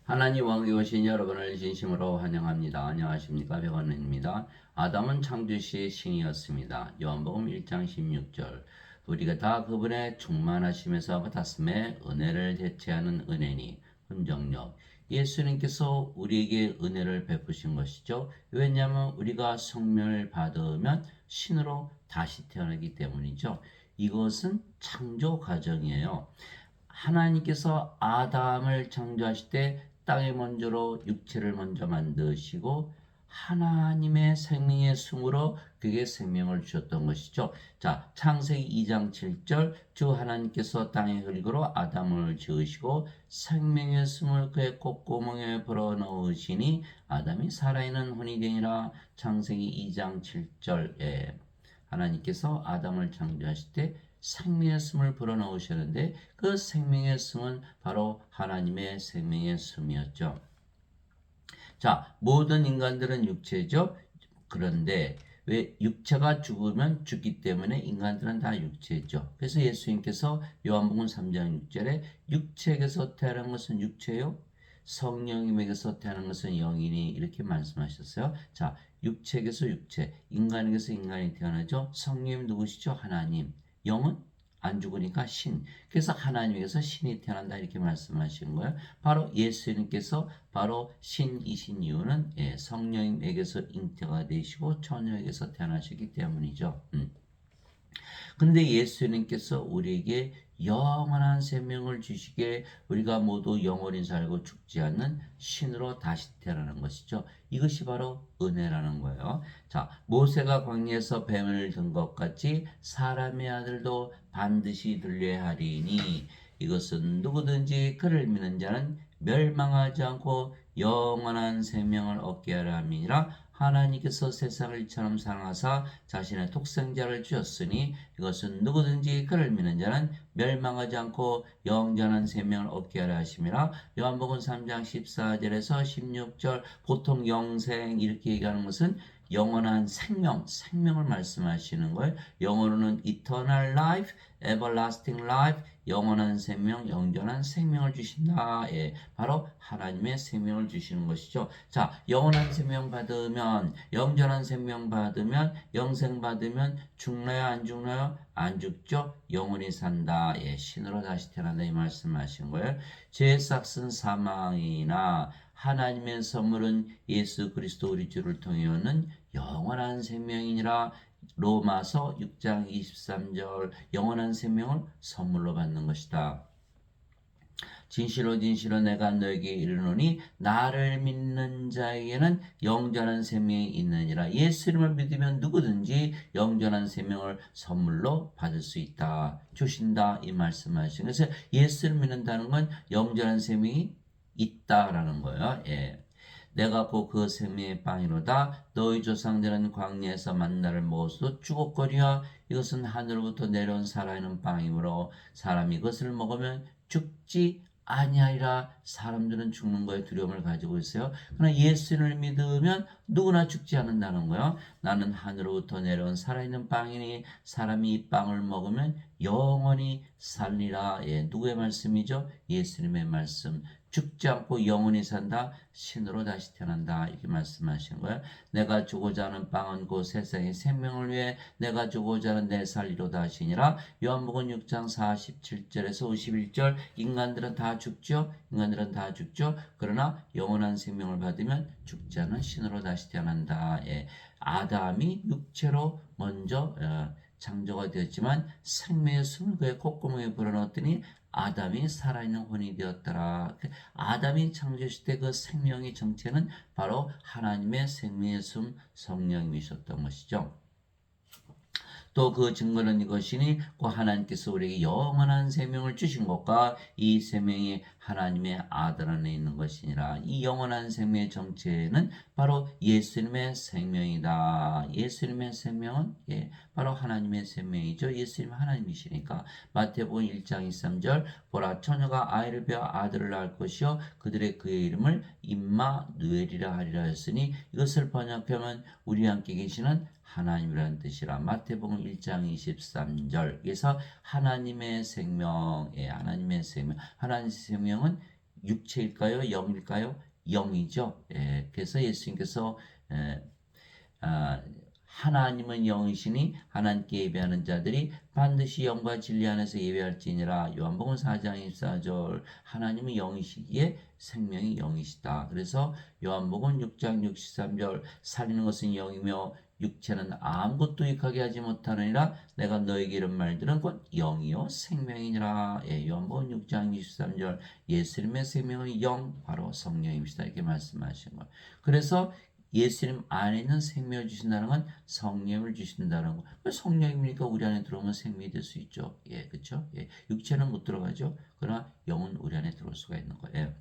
하나님 왕에 오신 여러분을 진심으로 환영합니다. 안녕하십니까? 백원입니다. 아담은 창조시의 신이었습니다. 요한복음 1장 16절. 우리가 다 그분의 충만하심에서 받았음에 은혜를 대체하는 은혜니 흔정력. 예수님께서 우리에게 은혜를 베푸신 것이죠. 왜냐하면 우리가 성령을 받으면 신으로 다시 태어나기 때문이죠. 이것은 창조 과정이에요. 하나님께서 아담을 창조하실 때 땅에 먼저로 육체를 먼저 만드시고 하나님의 생명의 숨으로 그에게 생명을 주셨던 것이죠. 자, 창세기 2장 7절 주 하나님께서 땅의 흙으로 아담을 지으시고 생명의 숨을 그의 콧구멍에 불어넣으시니 아담이 살아있는 혼이 되니라. 창세기 2장 7절에 하나님께서 아담을 창조하실 때 생명의 숨을 불어넣으셨는데 그 생명의 숨은 바로 하나님의 생명의 숨이었죠. 자, 모든 인간들은 육체죠. 그런데 왜 육체가 죽으면 죽기 때문에 인간들은 다 육체죠. 그래서 예수님께서 요한복음 3장 6절에 육체에게서 태어난 것은 육체요, 성령님에게서 태어난 것은 영이니 이렇게 말씀하셨어요. 자, 육체에게서 육체, 인간에게서 인간이 태어나죠. 성령님 누구시죠? 하나님. 영은 안 죽으니까 신. 그래서 하나님에게서 신이 태어난다 이렇게 말씀하신 거예요. 바로 예수님께서 바로 신이신 이유는 성령님에게서 잉태가 되시고 처녀에게서 태어나시기 때문이죠. 근데 예수님께서 우리에게 영원한 생명을 주시기에 우리가 모두 영원히 살고 죽지 않는 신으로 다시 태어나는 것이죠. 이것이 바로 은혜라는 거예요. 자, 모세가 광야에서 뱀을 든 것 같이 사람의 아들도 반드시 들려야 하리니 이것은 누구든지 그를 믿는 자는 멸망하지 않고 영원한 생명을 얻게 하려 함이니라. 하나님께서 세상을 이처럼 사랑하사 자신의 독생자를 주셨으니 이것은 누구든지 그를 믿는 자는 멸망하지 않고 영원한 생명을 얻게 하려 하심이라. 요한복음 3장 14절에서 16절 보통 영생 이렇게 얘기하는 것은 영원한 생명을 말씀하시는 거예요. 영어로는 eternal life, everlasting life, 영원한 생명, 영원한 생명을 주신다. 예, 바로 하나님의 생명을 주시는 것이죠. 자, 영원한 생명 받으면, 영원한 생명 받으면, 영생 받으면 죽나요? 안 죽나요? 안 죽죠? 영원히 산다. 예, 신으로 다시 태어난다 이 말씀하신 거예요. 죄의 삭은 사망이나 하나님의 선물은 예수 그리스도 우리 주를 통해 오는 영원한 생명이니라. 로마서 6장 23절 영원한 생명을 선물로 받는 것이다. 진실로 진실로 내가 너에게 이르노니 나를 믿는 자에게는 영전한 생명이 있느니라. 예수님을 믿으면 누구든지 영전한 생명을 선물로 받을 수 있다. 주신다 이 말씀하신 그래서 예수를 믿는다는 건 영전한 생명이 있다라는 거예요. 예. 내가 곧 그 생명의 빵이로다. 너희 조상들은 광야에서 만나를 먹어서도 죽었거리와 이것은 하늘로부터 내려온 살아있는 빵이므로 사람이 이것을 먹으면 죽지 아니하리라. 사람들은 죽는 거에 두려움을 가지고 있어요. 그러나 예수를 믿으면 누구나 죽지 않는다는 거예요. 나는 하늘로부터 내려온 살아있는 빵이니 사람이 이 빵을 먹으면 영원히 살리라. 예, 누구의 말씀이죠? 예수님의 말씀. 죽지 않고 영원히 산다. 신으로 다시 태어난다. 이렇게 말씀하신 거예요. 내가 주고자 하는 빵은 곧 세상의 생명을 위해 내가 주고자 하는 내 살리로다 하시니라. 요한복음 6장 47절에서 51절 인간들은 다 죽죠. 인간들은 다 죽죠. 그러나 영원한 생명을 받으면 죽지 않은 신으로 다시 태어난다. 예. 아담이 육체로 먼저 창조가 되었지만 생명의 숨을 그의 콧구멍에 불어넣었더니 아담이 살아있는 혼이 되었더라. 아담이 창조했을 때 그 생명의 정체는 바로 하나님의 생명의 숨 성령님이셨던 것이죠. 또 그 증거는 이것이니 그 하나님께서 우리에게 영원한 생명을 주신 것과 이 생명이 하나님의 아들 안에 있는 것이니라. 이 영원한 생명의 정체는 바로 예수님의 생명이다. 예수님의 생명은 바로 하나님의 생명이죠. 예수님 하나님이시니까. 마태복음 1장 23절 보라 처녀가 아이를 베어 아들을 낳을 것이요 그들의 그의 이름을 임마누엘이라 하리라 했으니 이것을 번역하면 우리와 함께 계시는 하나님이라는 뜻이라. 마태복음 1장 23절. 그래서 하나님의 생명, 하나님의 생명, 하나님의 생명은 육체일까요? 영일까요? 영이죠. 예, 그래서 예수님께서 아, 하나님은 영이시니 하나님께 예배하는 자들이 반드시 영과 진리 안에서 예배할지니라. 요한복음 4장 24절. 하나님은 영이시기에 생명이 영이시다. 그래서 요한복음 6장 63절. 살리는 것은 영이며 육체는 아무것도 유익하게 하지 못하느니라. 내가 너에게 이런 말들은 곧 영이요 생명이니라. 예, 요한복음 6장 23절. 예수님의 생명은 영, 바로 성령입니다. 이렇게 말씀하신 거예요. 그래서 예수님 안에 있는 생명을 주신다는 건 성령을 주신다는 거. 성령이니까 우리 안에 들어오면 생명이 될 수 있죠. 예, 그렇죠? 예, 육체는 못 들어가죠. 그러나 영은 우리 안에 들어올 수가 있는 거예요.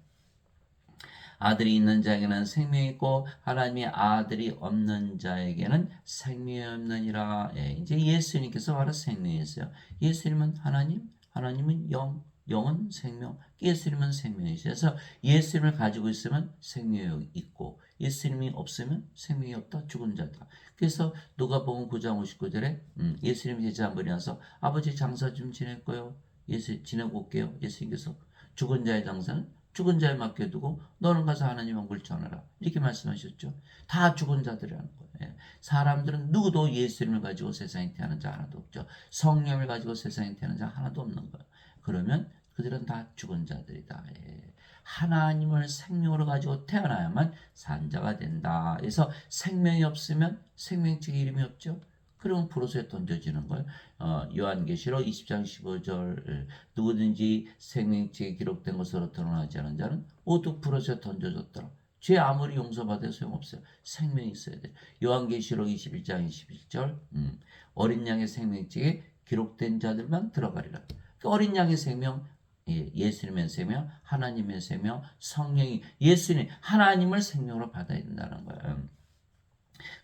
아들이 있는 자에게는 생명이 있고 하나님의 아들이 없는 자에게는 생명이 없느니라. 예, 이제 예수님께서 바로 생명이세요. 예수님은 하나님, 하나님은 영, 영은 생명, 예수님은 생명이세요. 그래서 예수님을 가지고 있으면 생명이 있고 예수님이 없으면 생명이 없다, 죽은 자다. 그래서 누가복음 9장 59절에 예수님 제자 한 분이 와서 아버지 장사 좀 지낼 거요. 예수 지내고 올게요. 예수님께서 죽은 자의 장사는 죽은 자에 맡겨두고 너는 가서 하나님 왕국을 전하라. 이렇게 말씀하셨죠. 다 죽은 자들이라는 거예요. 예. 사람들은 누구도 예수님을 가지고 세상에 태어난 자 하나도 없죠. 성령을 가지고 세상에 태어난 자 하나도 없는 거예요. 그러면 그들은 다 죽은 자들이다. 예. 하나님을 생명으로 가지고 태어나야만 산 자가 된다. 그래서 생명이 없으면 생명책의 이름이 없죠. 그러면 불옷에 던져지는 거예요. 요한계시록 20장 15절. 누구든지 생명책에 기록된 것으로 드러나지 않은 자는 모두 불옷에 던져졌더라. 죄 아무리 용서받아도 소용없어요. 생명이 있어야 돼. 요한계시록 21장 21절. 어린 양의 생명책에 기록된 자들만 들어가리라. 그 어린 양의 생명, 예수님의 생명, 하나님의 생명, 성령이 예수님, 하나님을 생명으로 받아야 된다는 거예요.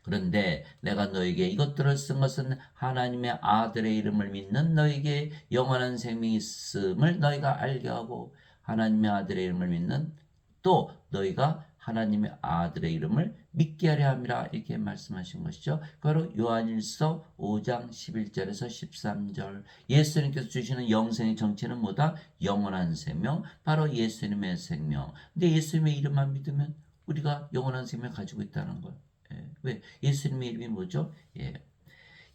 그런데 내가 너에게 이것들을 쓴 것은 하나님의 아들의 이름을 믿는 너에게 영원한 생명이 있음을 너희가 알게 하고 하나님의 아들의 이름을 믿는 또 너희가 하나님의 아들의 이름을 믿게 하려 함이라 이렇게 말씀하신 것이죠. 바로 요한일서 5장 11절에서 13절. 예수님께서 주시는 영생의 정체는 뭐다? 영원한 생명, 바로 예수님의 생명. 근데 예수님의 이름만 믿으면 우리가 영원한 생명을 가지고 있다는 거예요. 왜? 예수님의 이름이 뭐죠? 예.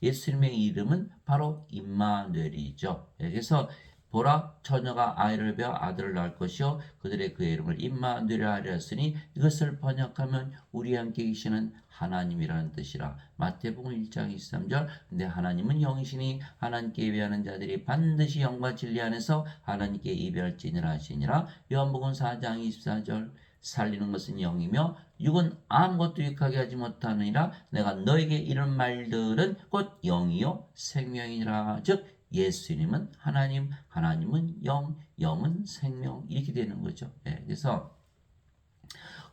예수님의 이름은 바로 임마누엘이죠. 그래서 보라 처녀가 아이를 베어 아들을 낳을 것이요 그들의 그의 이름을 임마누엘이라 하려 했으니 이것을 번역하면 우리 함께 계시는 하나님이라는 뜻이라. 마태복음 1장 23절. 근데 하나님은 영이시니 하나님께 예배하는 자들이 반드시 영과 진리 안에서 하나님께 예배할지니라 하시니라. 요한복음 4장 24절. 살리는 것은 영이며 육은 아무것도 유익하게 하지 못하느니라. 내가 너에게 이런 말들은 곧 영이요 생명이니라. 즉 예수님은 하나님, 하나님은 영, 영은 생명 이렇게 되는 거죠. 그래서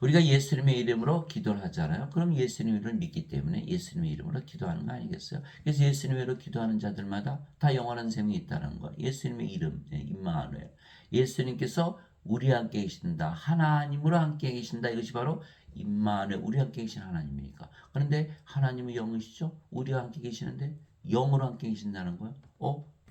우리가 예수님의 이름으로 기도를 하잖아요. 그럼 예수님의 이름을 믿기 때문에 예수님의 이름으로 기도하는 거 아니겠어요? 그래서 예수님의 이름으로 기도하는 자들마다 다 영원한 생명이 있다는 거. 예수님의 이름, 임마누엘. 예수님께서 우리 함께 계신다. 하나님으로 함께 계신다. 이것이 바로 임마누엘, 우리 함께 계신 하나님이니까. 그런데 하나님은 영이시죠? 우리와 함께 계시는데 영으로 함께 계신다는 거예요.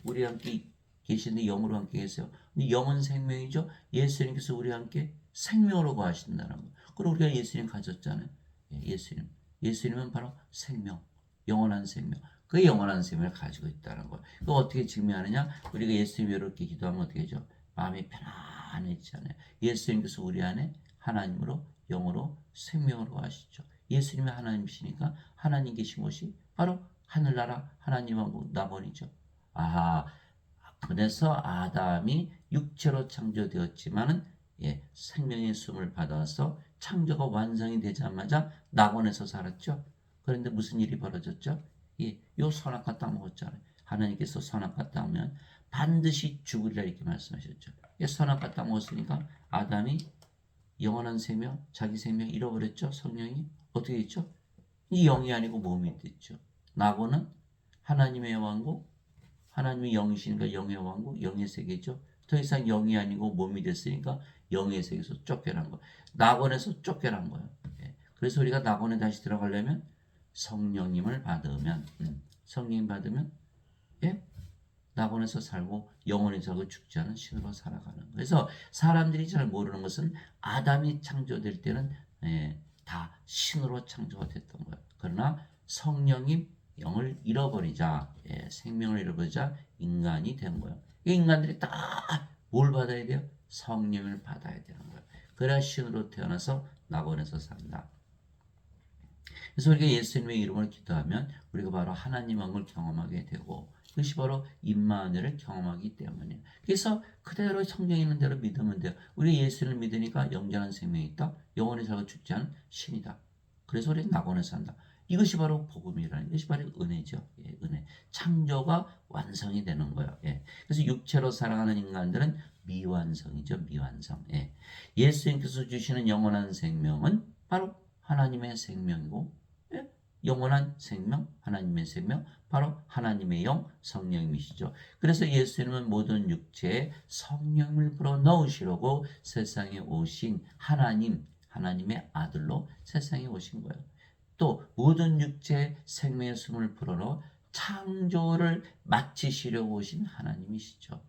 우리 함께 계시는데 영으로 함께 계세요. 근데 영은 생명이죠. 예수님께서 우리와 함께 생명으로 거하신다는 거. 그리고 우리가 예수님 가졌잖아요. 예수님. 예수님은 바로 생명, 영원한 생명. 그 영원한 생명을 가지고 있다는 거예요. 그거 어떻게 증명하느냐? 우리가 예수님이 이렇게 기도하면 어떻게 하죠? 마음이 편안해지잖아요. 예수님께서 우리 안에 하나님으로, 영으로, 생명으로 하시죠. 예수님이 하나님이시니까 하나님 계신 곳이 바로 하늘나라 하나님하고 나번이죠. 아하, 그래서 아담이 육체로 창조되었지만은 생명의 숨을 받아서 창조가 완성이 되자마자 낙원에서 살았죠. 그런데 무슨 일이 벌어졌죠? 요 선악과 땅 먹었잖아요. 하나님께서 선악과 땅 먹으면 반드시 죽으리라 이렇게 말씀하셨죠. 선악과 땅 먹었으니까 아담이 영원한 생명, 자기 생명 잃어버렸죠. 성령이 어떻게 됐죠? 이 영이 아니고 몸이 됐죠. 낙원은 하나님의 왕국, 하나님의 영이시니까 영의 왕국, 영의 세계죠. 더 이상 영이 아니고 몸이 됐으니까 영의 세계에서 쫓겨난 거예요. 낙원에서 쫓겨난 거예요. 그래서 우리가 낙원에 다시 들어가려면 성령님을 받으면, 성령 받으면, 낙원에서 살고 영원히 살고 죽지 않은 신으로 살아가는 거예요. 그래서 사람들이 잘 모르는 것은 아담이 창조될 때는 다 신으로 창조가 됐던 거예요. 그러나 성령이 영을 잃어버리자, 생명을 잃어버리자 인간이 된 거예요. 이 인간들이 다 뭘 받아야 돼요? 성령을 받아야 되는 거예요. 그래야 신으로 태어나서 낙원에서 산다. 그래서 우리가 예수님의 이름을 기도하면 우리가 바로 하나님의 영을 경험하게 되고 그것이 바로 임마누엘을 경험하기 때문이에요. 그래서 그대로 성경에 있는 대로 믿으면 돼요. 우리 예수를 믿으니까 영원한 생명이 있다. 영원히 살고 죽지 않은 신이다. 그래서 우리는 낙원에 산다. 이것이 바로 복음이라는 것이 바로 은혜죠. 은혜. 창조가 완성이 되는 거예요. 그래서 육체로 살아가는 인간들은 미완성이죠. 미완성. 예수님께서 주시는 영원한 생명은 바로 하나님의 생명이고 영원한 생명, 하나님의 생명, 바로 하나님의 영, 성령이시죠. 그래서 예수님은 모든 육체에 성령을 불어넣으시려고 세상에 오신 하나님의 아들로 세상에 오신 거예요. 또 모든 육체에 생명의 숨을 불어넣어 창조를 마치시려고 오신 하나님이시죠.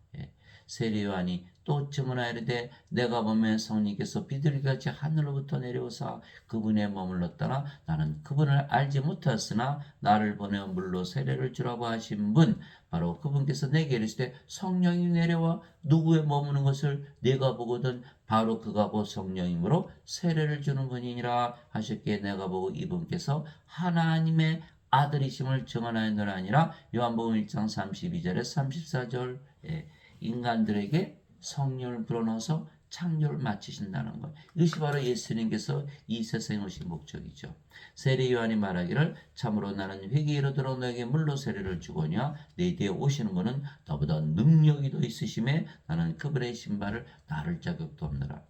세례 요한이 또 증언하이르되 내가 보면 성령께서 비둘기같이 하늘로부터 내려오사 그분에 머물렀다나 나는 그분을 알지 못하였으나 나를 보내어 물로 세례를 주라고 하신 분 바로 그분께서 내게 이르시되 성령이 내려와 누구에 머무는 것을 내가 보거든 바로 그가 곧 성령이므로 세례를 주는 분이니라 하셨기에 내가 보고 이분께서 하나님의 아들이심을 증언하였느라 아니라 요한복음 1장 32절에 34절 인간들에게 성령을 불어넣어서 창조를 마치신다는 것. 이것이 바로 예수님께서 이 세상에 오신 목적이죠. 세례 요한이 말하기를 참으로 나는 회개에 이르도록 너에게 물로 세례를 주거니와 내 뒤에 오시는 분은 너보다 능력이 더 있으심에 나는 그분의 신발을 나를 자격도 없느라.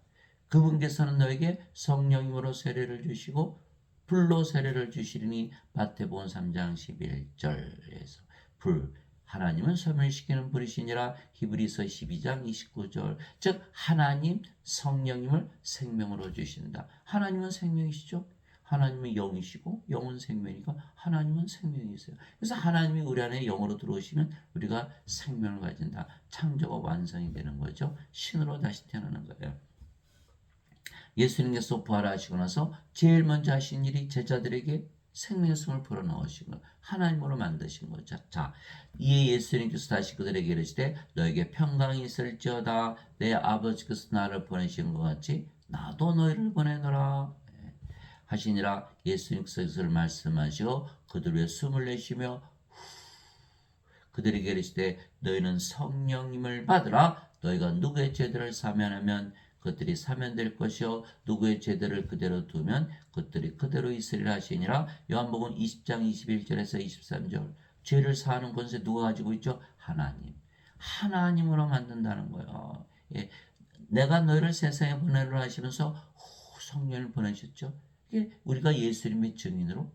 그분께서는 너에게 성령으로 세례를 주시고 불로 세례를 주시리니 마태복음 3장 11절에서 불 하나님은 소멸시키는 불이시니라 히브리서 12장 29절 즉 하나님 성령님을 생명으로 주신다. 하나님은 생명이시죠. 하나님은 영이시고 영은 생명이니까 하나님은 생명이세요. 그래서 하나님이 우리 안에 영으로 들어오시면 우리가 생명을 가진다. 창조가 완성이 되는 거죠. 신으로 다시 태어나는 거예요. 예수님께서 부활하시고 나서 제일 먼저 하신 일이 제자들에게 생명의 숨을 불어넣으신 거 하나님으로 만드신 거죠. 자, 이에 예수님께서 다시 그들에게 이르시되 너에게 평강이 있을지어다 내 아버지께서 나를 보내신 것 같이 나도 너희를 보내노라 하시니라. 예수님께서 이것을 말씀하시고 그들 위에 숨을 내쉬며 그들에게 이르시되 너희는 성령님을 받으라. 너희가 누구의 죄들을 사면하면 그들이 사면될 것이요 누구의 죄들을 그대로 두면 그들이 그대로 있으리라 하시니라. 요한복음 20장 21절에서 23절 죄를 사하는 권세 누가 가지고 있죠? 하나님. 하나님으로 만든다는 거예요. 내가 너희를 세상에 보내려 하시면서 성령을 보내셨죠. 이게 우리가 예수님의 증인으로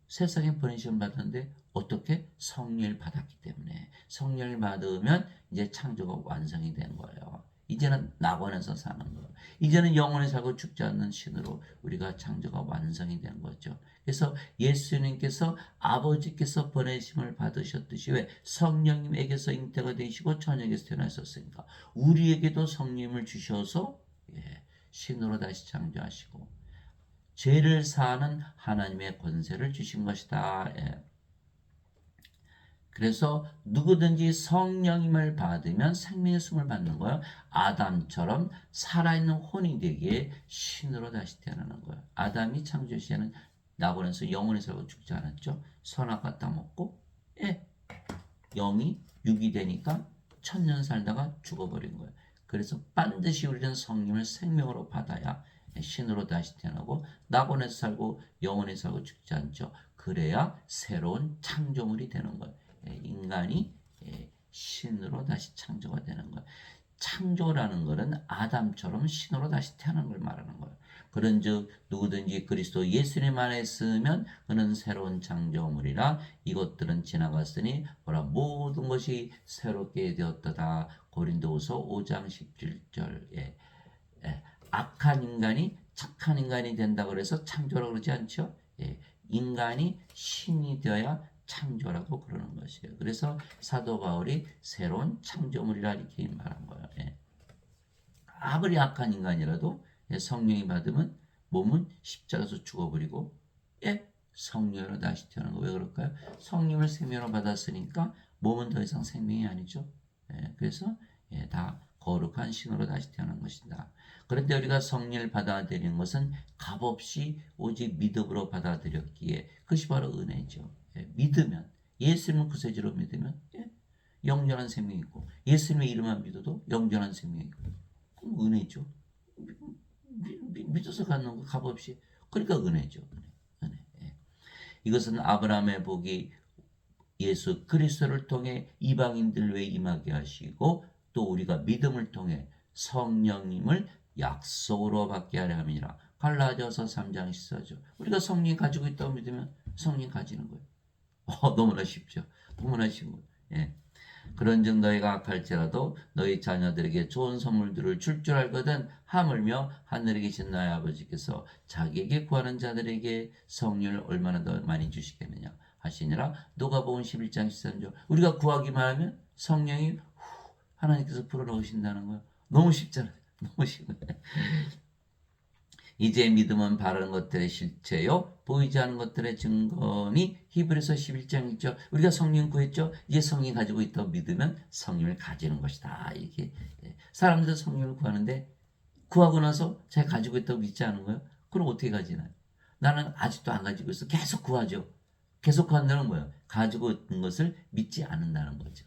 세상에 보내심을 받았는데 어떻게? 성령을 받았기 때문에 성령을 받으면 이제 창조가 완성이 된 거예요. 이제는 낙원에서 사는 거. 이제는 영원히 살고 죽지 않는 신으로 우리가 창조가 완성이 된 거죠. 그래서 예수님께서 아버지께서 보내심을 받으셨듯이 왜 성령님에게서 잉태가 되시고 처녀에게서 태어나셨으니까 우리에게도 성령을 주셔서 신으로 다시 창조하시고 죄를 사하는 하나님의 권세를 주신 것이다. 그래서 누구든지 성령님을 받으면 생명의 숨을 받는 거예요. 아담처럼 살아있는 혼이 되기에 신으로 다시 태어나는 거예요. 아담이 창조 시에는 낙원에서 영원히 살고 죽지 않았죠. 선악과 따먹고 영이 육이 되니까 천년 살다가 죽어버린 거예요. 그래서 반드시 우리는 성령을 생명으로 받아야 신으로 다시 태어나고 낙원에서 살고 영원히 살고 죽지 않죠. 그래야 새로운 창조물이 되는 거예요. 인간이 신으로 다시 창조가 되는 거예요. 창조라는 것은 아담처럼 신으로 다시 태어나는 걸 말하는 거예요. 그런즉 누구든지 그리스도 예수님 안에 있으면 그는 새로운 창조물이라 이것들은 지나갔으니 보라 모든 것이 새롭게 되었다다. 고린도후서 5장 17절. 악한 인간이 착한 인간이 된다고 해서 창조라고 그러지 않죠. 인간이 신이 되어야 창조라고 그러는 것이에요. 그래서 사도 바울이 새로운 창조물이라 이렇게 말한 거예요. 예. 아무리 악한 인간이라도 예, 성령이 받으면 몸은 십자가에서 죽어버리고 예, 성령으로 다시 태어난 거. 왜 그럴까요? 성령을 생명으로 받았으니까 몸은 더 이상 생명이 아니죠. 예, 그래서 예, 다 거룩한 신으로 다시 태어난 것이다. 그런데 우리가 성령을 받아들이는 것은 값없이 오직 믿음으로 받아들였기에 그것이 바로 은혜죠. 예, 믿으면 예수님을 구세주로 믿으면 예, 영원한 생명이 있고 예수님의 이름만 믿어도 영원한 생명이 있고 그럼 은혜죠. 믿어서 갖는 거 값없이. 그러니까 은혜죠. 은혜. 예. 이것은 아브라함의 복이 예수 그리스도를 통해 이방인들 외에 임하게 하시고 또 우리가 믿음을 통해 성령님을 약속으로 받게 하려 함이라. 갈라디아서 3장 14절. 우리가 성령 가지고 있다고 믿으면 성령 가지는 거예요. 너무나 쉽죠. 너무나 쉬운 거예요. 예. 그런즉 너희가 악할지라도 너희 자녀들에게 좋은 선물들을 줄 줄 알거든 하물며 하늘에 계신 너희 아버지께서 자기에게 구하는 자들에게 성령을 얼마나 더 많이 주시겠느냐 하시니라. 누가복음 11장 13절. 우리가 구하기만 하면 성령이 하나님께서 불어넣으신다는 거예요. 너무 쉽잖아요. 너무 쉬워요. 이제 믿음은 바라는 것들의 실체요 보이지 않는 것들의 증거니. 히브리서 11장 1절. 우리가 성령 구했죠. 이제 성령 가지고 있다고 믿으면 성령을 가지는 것이다. 이렇게 사람들 성령을 구하는데 구하고 나서 제가 가지고 있다고 믿지 않은 거예요. 그럼 어떻게 가지나요? 나는 아직도 안 가지고 있어. 계속 구하죠. 계속 구한다는 거예요. 가지고 있는 것을 믿지 않는다는 거죠.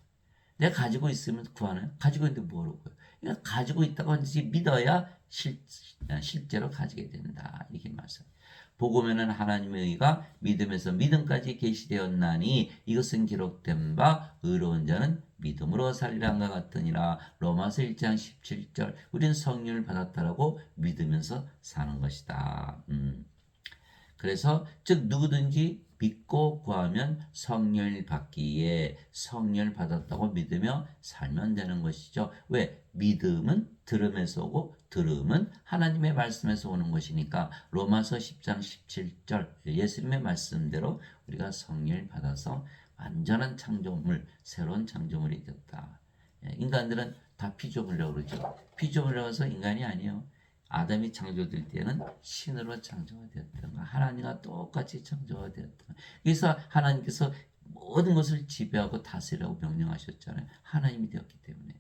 내가 가지고 있으면 구하나요? 가지고 있는데 뭐라고요? 그러니까 가지고 있다고 하는지 믿어야 실제로 가지게 된다. 이렇게 말씀. 복음에는 하나님의 의가 믿음에서 믿음까지 계시되었나니 이것은 기록된 바 의로운 자는 믿음으로 살리란과 같으니라. 로마서 1장 17절. 우리는 성령을 받았다라고 믿으면서 사는 것이다. 그래서 즉 누구든지 믿고 구하면 성령을 받기에 성령을 받았다고 믿으며 살면 되는 것이죠. 왜? 믿음은 들음에서 오고 들음은 하나님의 말씀에서 오는 것이니까 로마서 10장 17절 예수님의 말씀대로 우리가 성령을 받아서 완전한 창조물, 새로운 창조물이 됐다. 인간들은 다 피조물이라고 그러죠. 피조물이라고 해서 인간이 아니에요. 아담이 창조될 때는 신으로 창조가 되었던 거. 하나님과 똑같이 창조가 되었던 거. 그래서 하나님께서 모든 것을 지배하고 다스리라고 명령하셨잖아요. 하나님이 되었기 때문에.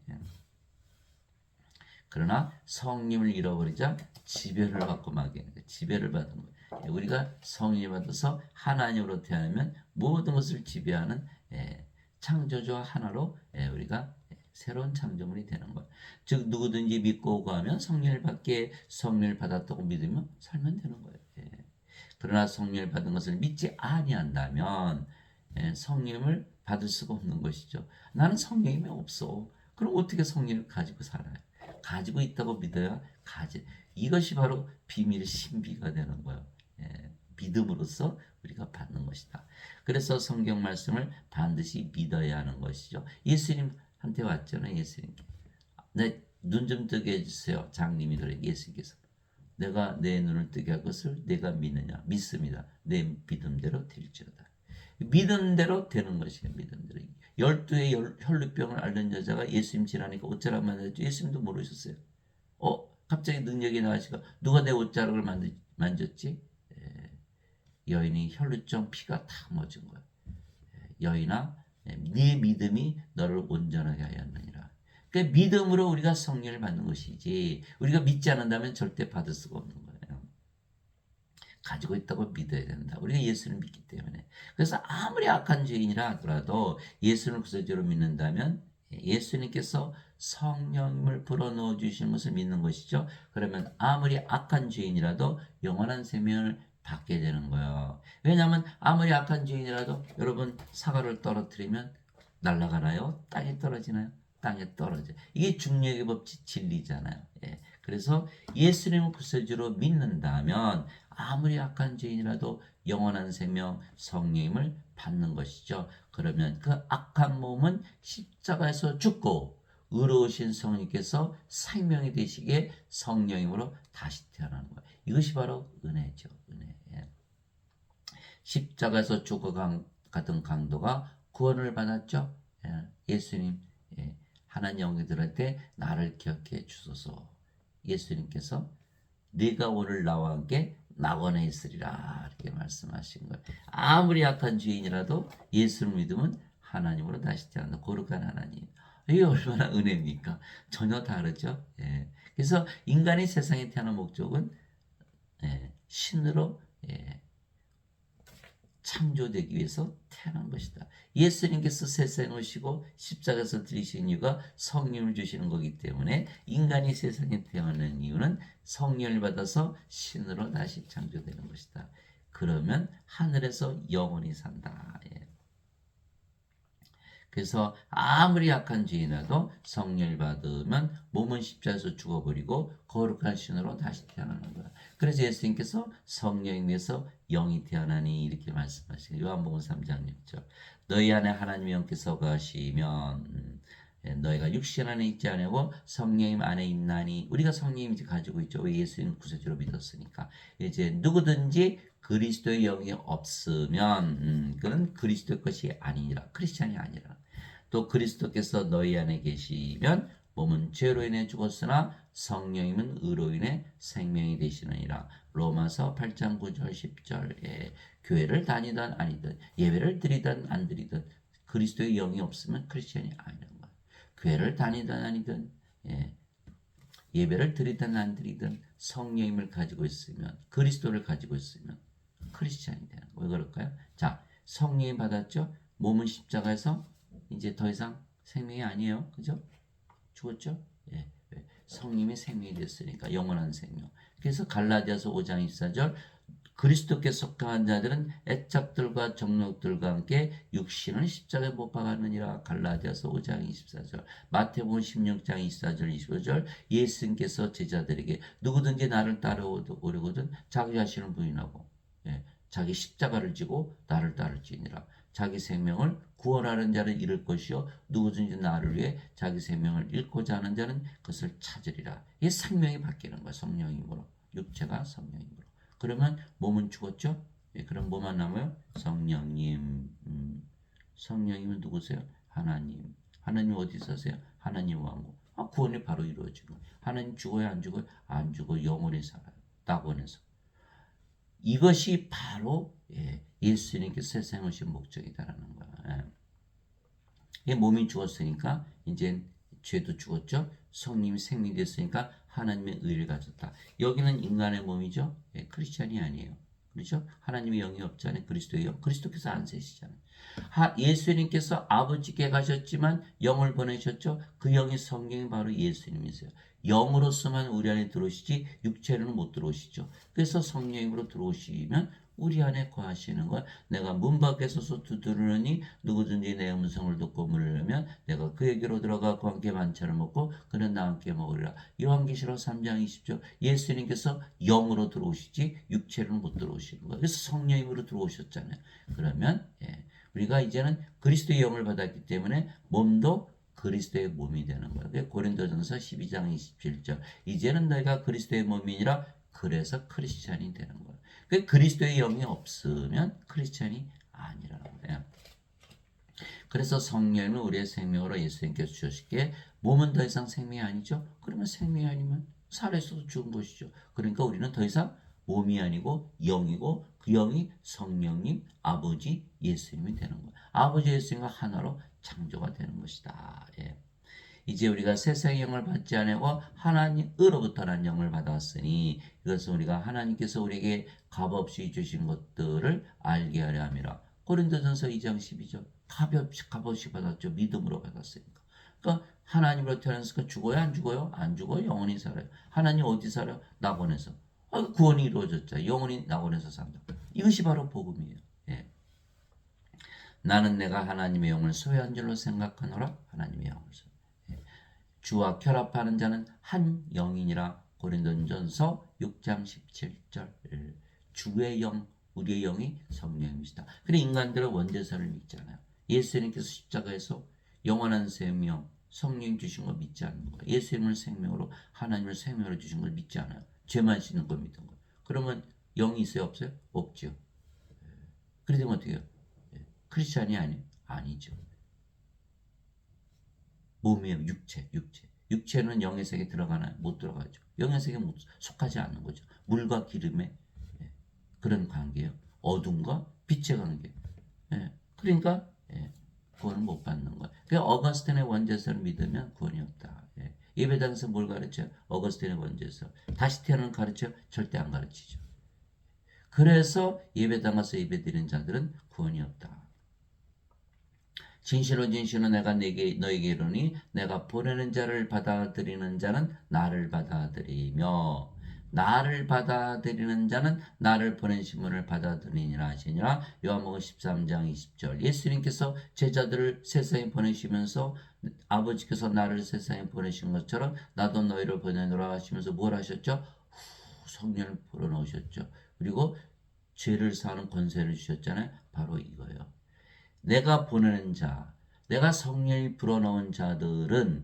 그러나 성령을 잃어버리자 지배를 받고 마게 지배를 받은 거예요. 우리가 성령을 받아서 하나님으로 태어나면 모든 것을 지배하는 창조주 하나로 우리가 새로운 창조물이 되는 거예요. 즉 누구든지 믿고 구하면 성령을 받게 성령을 받았다고 믿으면 살면 되는 거예요. 그러나 성령을 받은 것을 믿지 아니한다면 성령을 받을 수가 없는 것이죠. 나는 성령이 없어. 그럼 어떻게 성령을 가지고 살아요? 가지고 있다고 믿어야 이것이 바로 비밀 신비가 되는 거예요. 믿음으로써 우리가 받는 것이다. 그래서 성경 말씀을 반드시 믿어야 하는 것이죠. 예수님한테 왔잖아요. 예수님께 내 눈 좀 뜨게 해주세요. 장님이 그래. 예수님께서 내가 내 눈을 뜨게 할 것을 내가 믿느냐? 믿습니다. 내 믿음대로 될지어다. 믿음대로 되는 것이에요. 믿음대로. 12의 혈루병을 앓는 여자가 예수님 지나니까 옷자락 만졌죠. 예수님도 모르셨어요. 갑자기 능력이 나가시고 누가 내 옷자락을 만졌지? 여인이 혈루증 피가 다 멎은 거야. 여인아, 네 믿음이 너를 온전하게 하였느니라. 그러니까 믿음으로 우리가 성령을 받는 것이지 우리가 믿지 않는다면 절대 받을 수가 없는 거예요. 가지고 있다고 믿어야 된다. 우리가 예수를 믿기 때문에. 그래서 아무리 악한 죄인이라 하더라도 예수를 구세주로 믿는다면 예수님께서 성령을 불어넣어 주시는 것을 믿는 것이죠. 그러면 아무리 악한 죄인이라도 영원한 생명을 받게 되는 거예요. 왜냐하면 아무리 악한 죄인이라도 여러분 사과를 떨어뜨리면 날아가나요? 땅에 떨어지나요? 땅에 떨어져. 이게 중력의 법칙 진리잖아요. 그래서 예수님을 구세주로 믿는다면 아무리 악한 죄인이라도 영원한 생명 성령님을 받는 것이죠. 그러면 그 악한 몸은 십자가에서 죽고 의로우신 성령님께서 생명이 되시게 성령님으로 다시 태어나는 거예요. 이것이 바로 은혜죠. 은혜. 십자가에서 죽어간 같은 강도가 구원을 받았죠. 예수님, 하나님 영혼들할 때 나를 기억해 주소서. 예수님께서 네가 오늘 나와 함께 낙원에 있으리라 이렇게 말씀하신 거예요. 아무리 약한 죄인이라도 예수를 믿으면 하나님으로 다시 태어난다. 거룩한 하나님. 이게 얼마나 은혜입니까? 전혀 다르죠. 그래서 인간이 세상에 태어난 목적은 신으로 창조되기 위해서 태어난 것이다. 예수님께서 세상에 오시고 십자가에서 들리신 이유가 성령을 주시는 거기 때문에 인간이 세상에 태어난 이유는 성령을 받아서 신으로 다시 창조되는 것이다. 그러면 하늘에서 영원히 산다. 그래서 아무리 약한 죄인이라도 성령을 받으면 몸은 십자가에서 죽어버리고 거룩한 신으로 다시 태어나는 거야. 그래서 예수님께서 성령에 의해서 영이 태어나니 이렇게 말씀하시고 요한복음 3장 6절 너희 안에 하나님의 영께서 거하시면 너희가 육신 안에 있지 않고 성령 안에 있나니 우리가 성령을 이제 가지고 있죠. 왜 예수님 구세주로 믿었으니까. 이제 누구든지 그리스도의 영이 없으면 그는 그리스도의 것이 아니니라. 크리스찬이 아니라. 또 그리스도께서 너희 안에 계시면 몸은 죄로 인해 죽었으나 성령님은 의로 인해 생명이 되시느니라. 로마서 8장 9절 10절 교회를 다니든 아니든 예배를 드리든 안 드리든 그리스도의 영이 없으면 크리스찬이 아니라는 거예요. 교회를 다니든 아니든 예배를 드리든 안 드리든 성령님을 가지고 있으면 그리스도를 가지고 있으면 크리스찬이 되는 거예요. 왜 그럴까요? 자, 성령님 받았죠? 몸은 십자가에서 이제 더 이상 생명이 아니에요. 그죠? 죽었죠? 성님이 생명이 됐으니까 영원한 생명. 그래서 갈라디아서 5장 24절 그리스도께 속한 자들은 애착들과 정욕들과 함께 육신을 십자가에 못 박았느니라. 갈라디아서 5장 24절 마태복음 16장 24절 25절 예수님께서 제자들에게 누구든지 나를 따르오려거든 자기 자신을 부인하고 자기 십자가를 지고 나를 따를지니라. 자기 생명을 구원하는 자를 잃을 것이요 누구든지 나를 위해 자기 생명을 잃고자 하는 자는 그것을 찾으리라. 이 생명이 바뀌는 거야. 성령님으로. 육체가 성령님으로. 그러면 몸은 죽었죠? 그럼 뭐만 남아요? 성령님. 성령님은 누구세요? 하나님. 하나님 어디 사세요? 하나님 왕국. 구원이 바로 이루어지고. 하나님 죽어요? 안 죽어요? 안 죽어. 영원히 살아요. 낙원에서. 이것이 바로 예수님께서 세상에 오신 목적이다라는 거야. 몸이 죽었으니까 이제 죄도 죽었죠. 성령이 생명이 됐으니까 하나님의 의를 가졌다. 여기는 인간의 몸이죠. 크리스찬이 아니에요. 그렇죠? 하나님의 영이 없잖아요. 그리스도의 영. 그리스도께서 안세시잖아요. 예수님께서 아버지께 가셨지만 영을 보내셨죠. 그 영이 성령이 바로 예수님이세요. 영으로서만 우리 안에 들어오시지 육체로는 못 들어오시죠. 그래서 성령으로 들어오시면 우리 안에 거하시는 것. 내가 문 밖에 서서 두드리니 누구든지 내 음성을 듣고 물으면 내가 그에게로 들어가 그와 함께 만찬을 먹고 그는 나와 함께 먹으리라. 요한계시록 3장 20절 예수님께서 영으로 들어오시지 육체로는 못 들어오시는 거예요. 그래서 성령으로 들어오셨잖아요. 그러면 우리가 이제는 그리스도의 영을 받았기 때문에 몸도 그리스도의 몸이 되는 거예요. 고린도전서 12장 27절 이제는 너희가 그리스도의 몸이니라. 그래서 크리스찬이 되는 거예요. 그리스도의 영이 없으면 크리스찬이 아니라는 거예요. 그래서 성령은 우리의 생명으로 예수님께서 주셨기에 몸은 더 이상 생명이 아니죠. 그러면 생명이 아니면 살아있어도 죽은 것이죠. 그러니까 우리는 더 이상 몸이 아니고 영이고 그 영이 성령님, 아버지, 예수님이 되는 거예요. 아버지 예수님과 하나로 창조가 되는 것이다. 이제 우리가 세상의 영을 받지 않고 하나님으로부터 난 영을 받았으니 이것은 우리가 하나님께서 우리에게 값없이 주신 것들을 알게 하려 함이라. 고린도전서 2장 12절 값없이 받았죠. 믿음으로 받았으니까. 그러니까 하나님으로 태어났으니까 죽어요? 안 죽어요? 안 죽어요. 영원히 살아요. 하나님 어디 살아요? 낙원에서. 구원이 이루어졌죠. 영원히 낙원에서 산다. 이것이 바로 복음이에요. 나는 내가 하나님의 영을 소유한 줄로 생각하노라. 하나님의 영을 소유. 주와 결합하는 자는 한 영이니라. 고린도전서 6장 17절 주의 영, 우리의 영이 성령이시다. 그래 인간들은 원죄사를 믿잖아요. 예수님께서 십자가에서 영원한 생명, 성령 주신 거 믿지 않는 거예요. 예수님을 생명으로 하나님을 생명으로 주신 걸 믿지 않아요. 죄만 씻는 걸 믿는 거예요. 그러면 영이 있어요? 없어요? 없죠. 그러면 어떻게 해요? 크리스찬이 아니죠. 몸이에요. 육체. 육체는 영의 세계에 들어가나요? 못 들어가죠. 영의 세계에 속하지 않는 거죠. 물과 기름의 그런 관계예요. 어둠과 빛의 관계. 그러니까 구원을 못 받는 거예요. 그러니까 어거스틴의 원죄설을 믿으면 구원이 없다. 예배당에서 뭘 가르쳐요? 어거스틴의 원죄설. 다시 태어나는 가르쳐요? 절대 안 가르치죠. 그래서 예배당 가서 예배드리는 자들은 구원이 없다. 진실로 내가 너에게 이르노니 내가 보내는 자를 받아들이는 자는 나를 받아들이며 나를 받아들이는 자는 나를 보낸 신분을 받아들이니라 하시니라. 요한복음 13장 20절. 예수님께서 제자들을 세상에 보내시면서 아버지께서 나를 세상에 보내신 것처럼 나도 너희를 보내노라 하시면서 뭘 하셨죠? 성령을 불어넣으셨죠. 그리고 죄를 사는 권세를 주셨잖아요. 바로 이거예요. 내가 보내는 자, 내가 성령이 불어넣은 자들은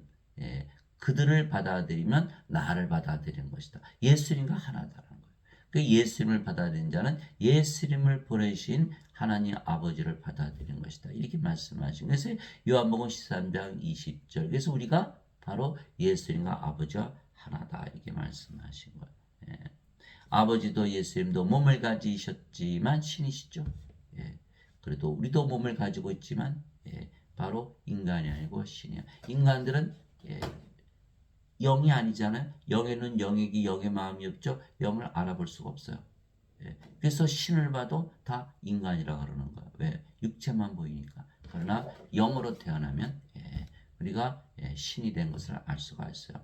그들을 받아들이면 나를 받아들이는 것이다. 예수님과 하나다라는 거예요. 그 예수님을 받아들인 자는 예수님을 보내신 하나님 아버지를 받아들이는 것이다. 이렇게 말씀하신 것이 요한복음 13장 20절. 그래서 우리가 바로 예수님과 아버지와 하나다. 이렇게 말씀하신 거예요. 아버지도 예수님도 몸을 가지셨지만 신이시죠. 그래도 우리도 몸을 가지고 있지만 바로 인간이 아니고 신이야. 인간들은 영이 아니잖아요. 영에는 영이기 영의 마음이 없죠. 영을 알아볼 수가 없어요. 그래서 신을 봐도 다 인간이라 그러는 거야. 왜? 육체만 보이니까. 그러나 영으로 태어나면 우리가 신이 된 것을 알 수가 있어요.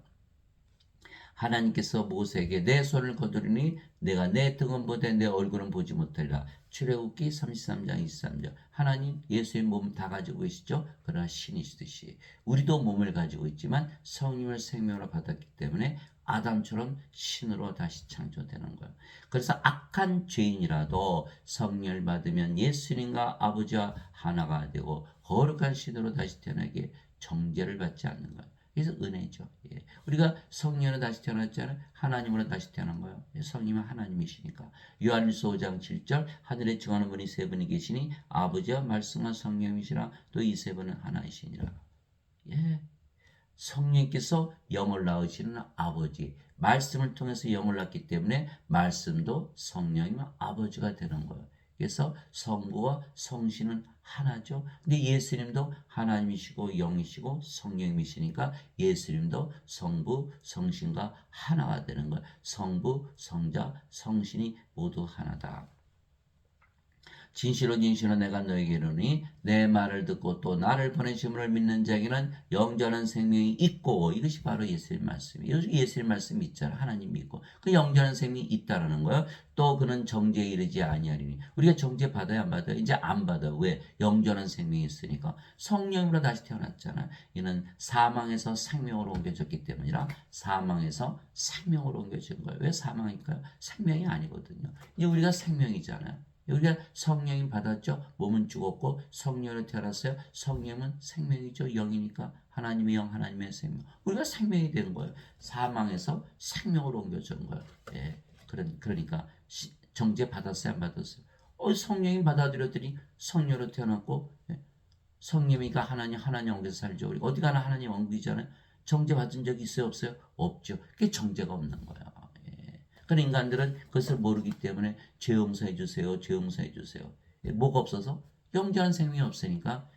하나님께서 모세에게 내 손을 거두리니 내가 내 등은 보되 내 얼굴은 보지 못하리라. 출애굽기 33장 23절. 하나님 예수의 몸 다 가지고 계시죠. 그러나 신이시듯이 우리도 몸을 가지고 있지만 성령을 생명으로 받았기 때문에 아담처럼 신으로 다시 창조되는 거예요. 그래서 악한 죄인이라도 성령을 받으면 예수님과 아버지와 하나가 되고 거룩한 신으로 다시 태어나게 정죄를 받지 않는 거예요. 그래서 은혜죠. 우리가 성령으로 다시 태어났잖아요. 하나님으로 다시 태어난 거예요. 성령은 하나님이시니까. 요한일서 5장 7절 하늘에 증하는 분이 세 분이 계시니 아버지와 말씀과 성령이시라 또 이 세 분은 하나이시니라. 성령께서 영을 낳으시는 아버지, 말씀을 통해서 영을 낳기 때문에 말씀도 성령이면 아버지가 되는 거예요. 그래서 성부와 성신은 하나죠. 근데 예수님도 하나님이시고 영이시고 성령이시니까 예수님도 성부, 성신과 하나가 되는 거예요. 성부, 성자, 성신이 모두 하나다. 진실로 내가 너에게 이르노니 내 말을 듣고 또 나를 보내심을 믿는 자에게는 영전한 생명이 있고, 이것이 바로 예수님 말씀이에요. 예수님 말씀이 있잖아. 하나님 믿고 그 영전한 생명이 있다라는 거예요. 또 그는 정죄에 이르지 아니하리니. 우리가 정죄 받아야 안 받아요? 이제 안 받아요. 왜? 영전한 생명이 있으니까. 성령으로 다시 태어났잖아. 이는 사망에서 생명으로 옮겨졌기 때문이라 사망에서 생명으로 옮겨진 거예요. 왜 사망일까요? 생명이 아니거든요. 이제 우리가 생명이잖아요. 우리가 성령이 받았죠. 몸은 죽었고 성령으로 태어났어요. 성령은 생명이죠. 영이니까 하나님의 영, 하나님의 생명. 우리가 생명이 된 거예요. 사망에서 생명으로 옮겨진 거예요. 그러니까 정죄 받았어요, 안 받았어요? 성령이 받아들였더니 성령으로 태어났고 성령이니까 하나님 옮겨서 살죠. 우리 어디 가나 하나님 옮기잖아요. 정죄 받은 적이 있어요, 없어요? 없죠. 그게 정죄가 없는 거예요. 그런 인간들은 그것을 모르기 때문에 죄 용서해 주세요. 죄 용서해 주세요. 뭐가 없어서? 영원한 생명이 없으니까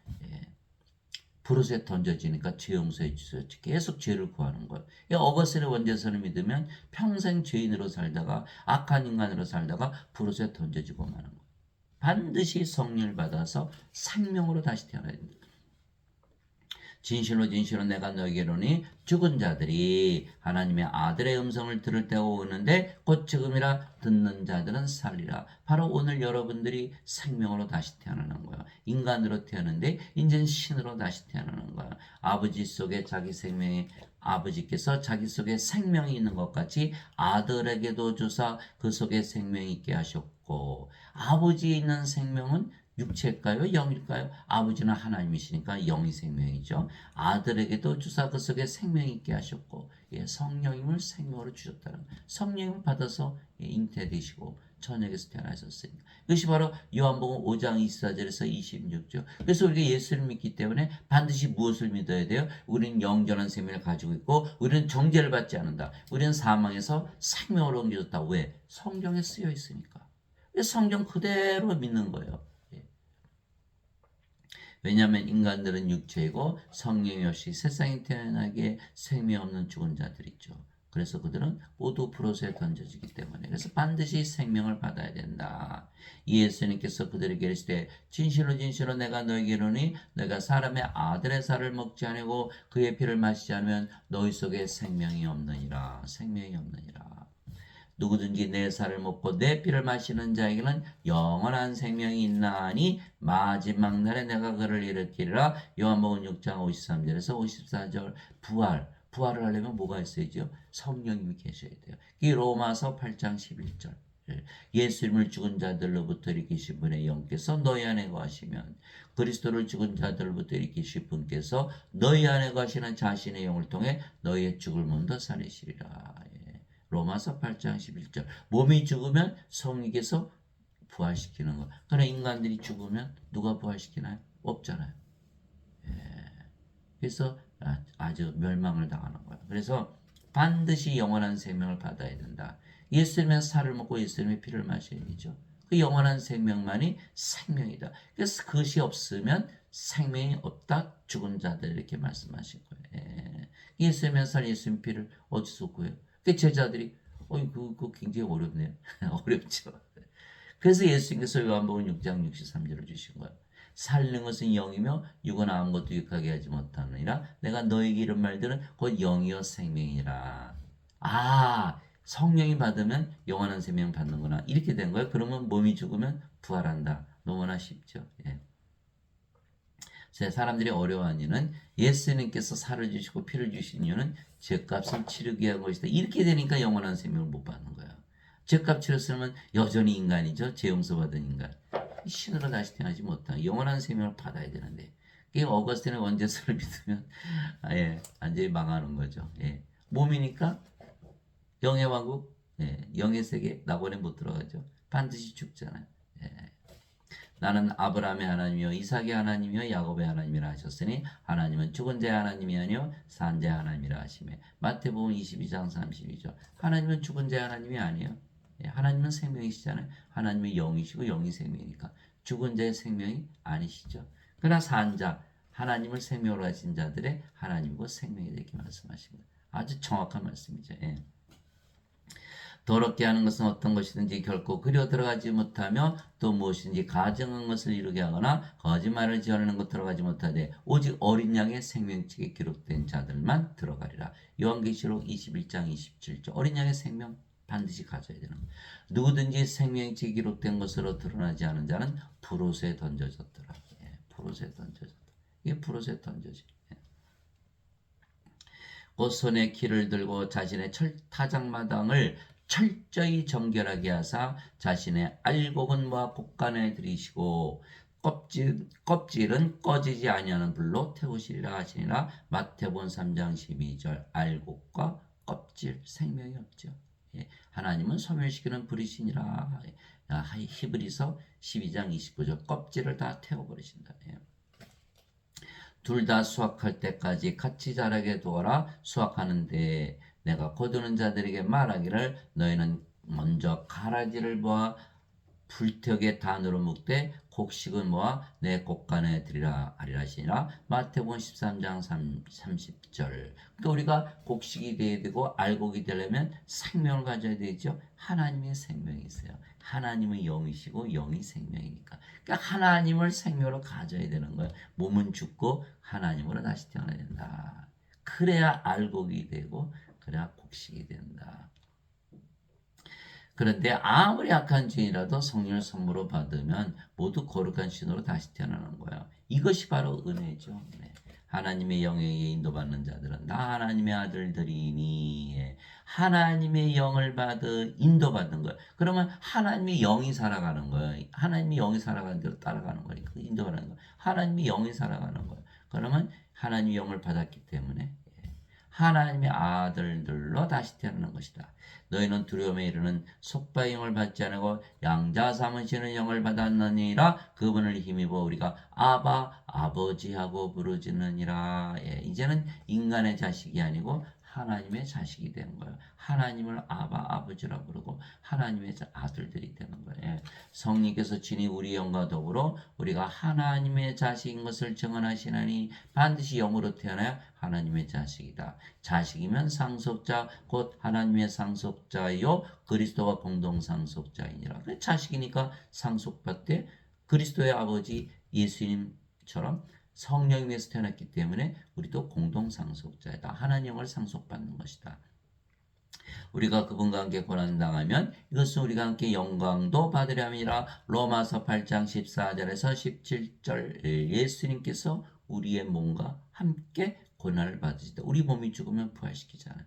불옷에 던져지니까 죄 용서해 주세요. 계속 죄를 구하는 거예요. 어거스틴의 원죄서를 믿으면 평생 죄인으로 살다가 악한 인간으로 살다가 불옷에 던져지고 마는 거예요. 반드시 성령을 받아서 생명으로 다시 태어나야 됩니다. 진실로 내가 너에게 이르노니 죽은 자들이 하나님의 아들의 음성을 들을 때가 오는데 곧 지금이라 듣는 자들은 살리라. 바로 오늘 여러분들이 생명으로 다시 태어나는 거야. 인간으로 태어났는데 이제는 신으로 다시 태어나는 거야. 아버지 속에 자기 생명이 아버지께서 자기 속에 생명이 있는 것 같이 아들에게도 주사 그 속에 생명이 있게 하셨고, 아버지에 있는 생명은 육체일까요? 영일까요? 아버지는 하나님이시니까 영이 생명이죠. 아들에게도 주사 그 속에 생명이 있게 하셨고, 성령님을 생명으로 주셨다는, 성령님을 받아서 잉태되시고 천역에서 태어나셨으니까. 이것이 바로 요한복음 5장 24절에서 26절. 그래서 우리가 예수를 믿기 때문에 반드시 무엇을 믿어야 돼요? 우리는 영전한 생명을 가지고 있고 우리는 정죄를 받지 않는다. 우리는 사망에서 생명으로 옮겨졌다. 왜? 성경에 쓰여 있으니까. 성경 그대로 믿는 거예요. 왜냐하면 인간들은 육체이고 성령이 없이 세상에 태어나기에 생명 없는 죽은 자들이죠. 그래서 그들은 모두 불옷에 던져지기 때문에 그래서 반드시 생명을 받아야 된다. 예수님께서 그들에게 이르시되 진실로 진실로 내가 너에게 이르노니 너희가 사람의 아들의 살을 먹지 아니고 그의 피를 마시지 않으면 너희 속에 생명이 없느니라. 생명이 없느니라. 누구든지 내 살을 먹고 내 피를 마시는 자에게는 영원한 생명이 있나니 마지막 날에 내가 그를 일으키리라. 요한복음 6장 53절에서 54절. 부활을 하려면 뭐가 있어야죠? 성령님이 계셔야 돼요. 이 로마서 8장 11절. 예수님을 죽은 자들로부터 일으키신 분의 영께서 너희 안에 거하시면 그리스도를 죽은 자들로부터 일으키신 분께서 너희 안에 거하시는 자신의 영을 통해 너희의 죽을 몸도 살리시리라. 로마서 8장 11절. 몸이 죽으면 성령께서 부활시키는 거. 그러나 인간들이 죽으면 누가 부활시키나요? 없잖아요. 그래서 아주 멸망을 당하는 거예요. 그래서 반드시 영원한 생명을 받아야 된다. 예수님의 살을 먹고 예수님의 피를 마셔야 되죠. 그 영원한 생명만이 생명이다. 그래서 그것이 없으면 생명이 없다. 죽은 자들 이렇게 말씀하신 거예요. 예수님의 살, 예수님의 피를 어디서 구해요? 그 제자들이 그거 굉장히 어렵네요. 어렵죠. 그래서 예수님께서 요한복음 6장 63절을 주신 거예요. 살는 것은 영이며 육은 아무것도 유익하게 하지 못하느니라. 내가 너에게 이런 말들은 곧 영이요 생명이라. 성령이 받으면 영원한 생명 받는구나. 이렇게 된 거예요. 그러면 몸이 죽으면 부활한다. 너무나 쉽죠. 사람들이 어려워하는 이유는 예수님께서 살을 주시고 피를 주신 이유는 죄값을 치르기 위한 것이다. 이렇게 되니까 영원한 생명을 못 받는 거예요. 죄값 치렀으면 여전히 인간이죠. 죄 용서받은 인간. 신으로 다시 태어나지 못한 영원한 생명을 받아야 되는데 이 어거스틴의 원죄설을 믿으면 완전히 망하는 거죠. 몸이니까 영의 왕국, 영의 세계 낙원에 못 들어가죠. 반드시 죽잖아요. 나는 아브라함의 하나님이요 이삭의 하나님이요 야곱의 하나님이라 하셨으니 하나님은 죽은 자의 하나님이 아니요 산 자의 하나님이라 하시매. 마태복음 22장 32절. 하나님은 죽은 자의 하나님이 아니에요. 하나님은 생명이시잖아요. 하나님은 영이시고 영이 생명이니까 죽은 자의 생명이 아니시죠. 그러나 산 자, 하나님을 생명으로 하신 자들의 하나님이고 생명이 되게 말씀하십니다. 아주 정확한 말씀이죠. 더럽게 하는 것은 어떤 것이든지 결코 그려 들어가지 못하며 또 무엇인지 가증한 것을 이루게 하거나 거짓말을 지어내는 것 들어가지 못하되 오직 어린 양의 생명책에 기록된 자들만 들어가리라. 요한계시록 21장 27절. 어린 양의 생명 반드시 가져야 되는 거예요. 누구든지 생명책에 기록된 것으로 드러나지 않은 자는 불옷에 던져졌더라. 불옷에 던져졌다. 이게 불옷에 던져지. 곧 손에 키를 들고 자신의 타작마당을 철저히 정결하게 하사 자신의 알곡은 모아 곡간에 들이시고 껍질은 꺼지지 아니하는 불로 태우시리라 하시니라. 마태복음 3장 12절. 알곡과 껍질 생명이 없죠. 하나님은 소멸시키는 불이시니라. 히브리서 12장 29절. 껍질을 다 태워버리신다. 둘 다 수확할 때까지 같이 자라게 두어라. 수확하는데 내가 거두는 자들에게 말하기를 너희는 먼저 가라지를 모아 불태우게 단으로 묶되 곡식을 모아 내 곡간에 들이라 하리라시니라. 마태복음 13장 30절. 그러니까 우리가 곡식이 되어야 되고 알곡이 되려면 생명을 가져야 되죠. 하나님의 생명이 있어요. 하나님은 영이시고 영이 생명이니까. 그러니까 하나님을 생명으로 가져야 되는 거예요. 몸은 죽고 하나님으로 다시 태어나야 된다. 그래야 알곡이 되고 그래야 곡식이 된다. 그런데 아무리 악한 죄인이라도 성령을 선물로 받으면 모두 거룩한 신으로 다시 태어나는 거예요. 이것이 바로 은혜죠. 하나님의 영에 인도받는 자들은 나 하나님의 아들들이니 하나님의 영을 인도받는 거예요. 그러면 하나님의 영이 살아가는 거예요. 하나님의 영이 살아가는 대로 따라가는 거니까 인도하는 거예요. 하나님의 영이 살아가는 거예요. 그러면 하나님의 영을 받았기 때문에 하나님의 아들들로 다시 태어나는 것이다. 너희는 두려움에 이르는 속바의 영을 받지 않고 양자 삼으시는 영을 받았느니라. 그분을 힘입어 우리가 아바 아버지하고 부르짖느니라. 예, 이제는 인간의 자식이 아니고 하나님의 자식이 되는 거예요. 하나님을 아바 아버지라 부르고 하나님의 아들들이 되는 거예요. 성령께서 친히 우리 영과 더불어 우리가 하나님의 자식인 것을 증언하시나니 반드시 영으로 태어나야 하나님의 자식이다. 자식이면 상속자 곧 하나님의 상속자요 그리스도와 공동 상속자이니라. 자식이니까 상속받되 그리스도의 아버지 예수님처럼 성령에서 태어났기 때문에 우리도 공동 상속자이다. 하나님을 상속받는 것이다. 우리가 그분과 함께 고난당하면 이것은 우리가 함께 영광도 받으려 함이라. 로마서 8장 14절에서 17절 예수님께서 우리의 몸과 함께 고난을 받으시다. 우리 몸이 죽으면 부활시키잖아요.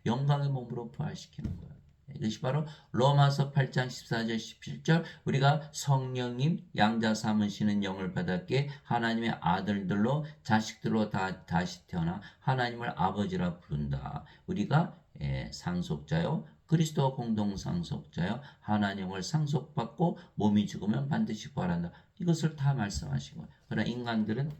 영광의 몸으로 부활시키는 거예요. 이것이 바로 로마서 8장 14절 17절 우리가 성령님 양자 삼으시는 영을 받았기에 하나님의 아들들로 자식들로 다시 태어나 하나님을 아버지라 부른다. 우리가 상속자요 그리스도 공동 상속자요 하나님을 상속받고 몸이 죽으면 반드시 부활한다. 이것을 다 말씀하신 거예요. 그러나 인간들은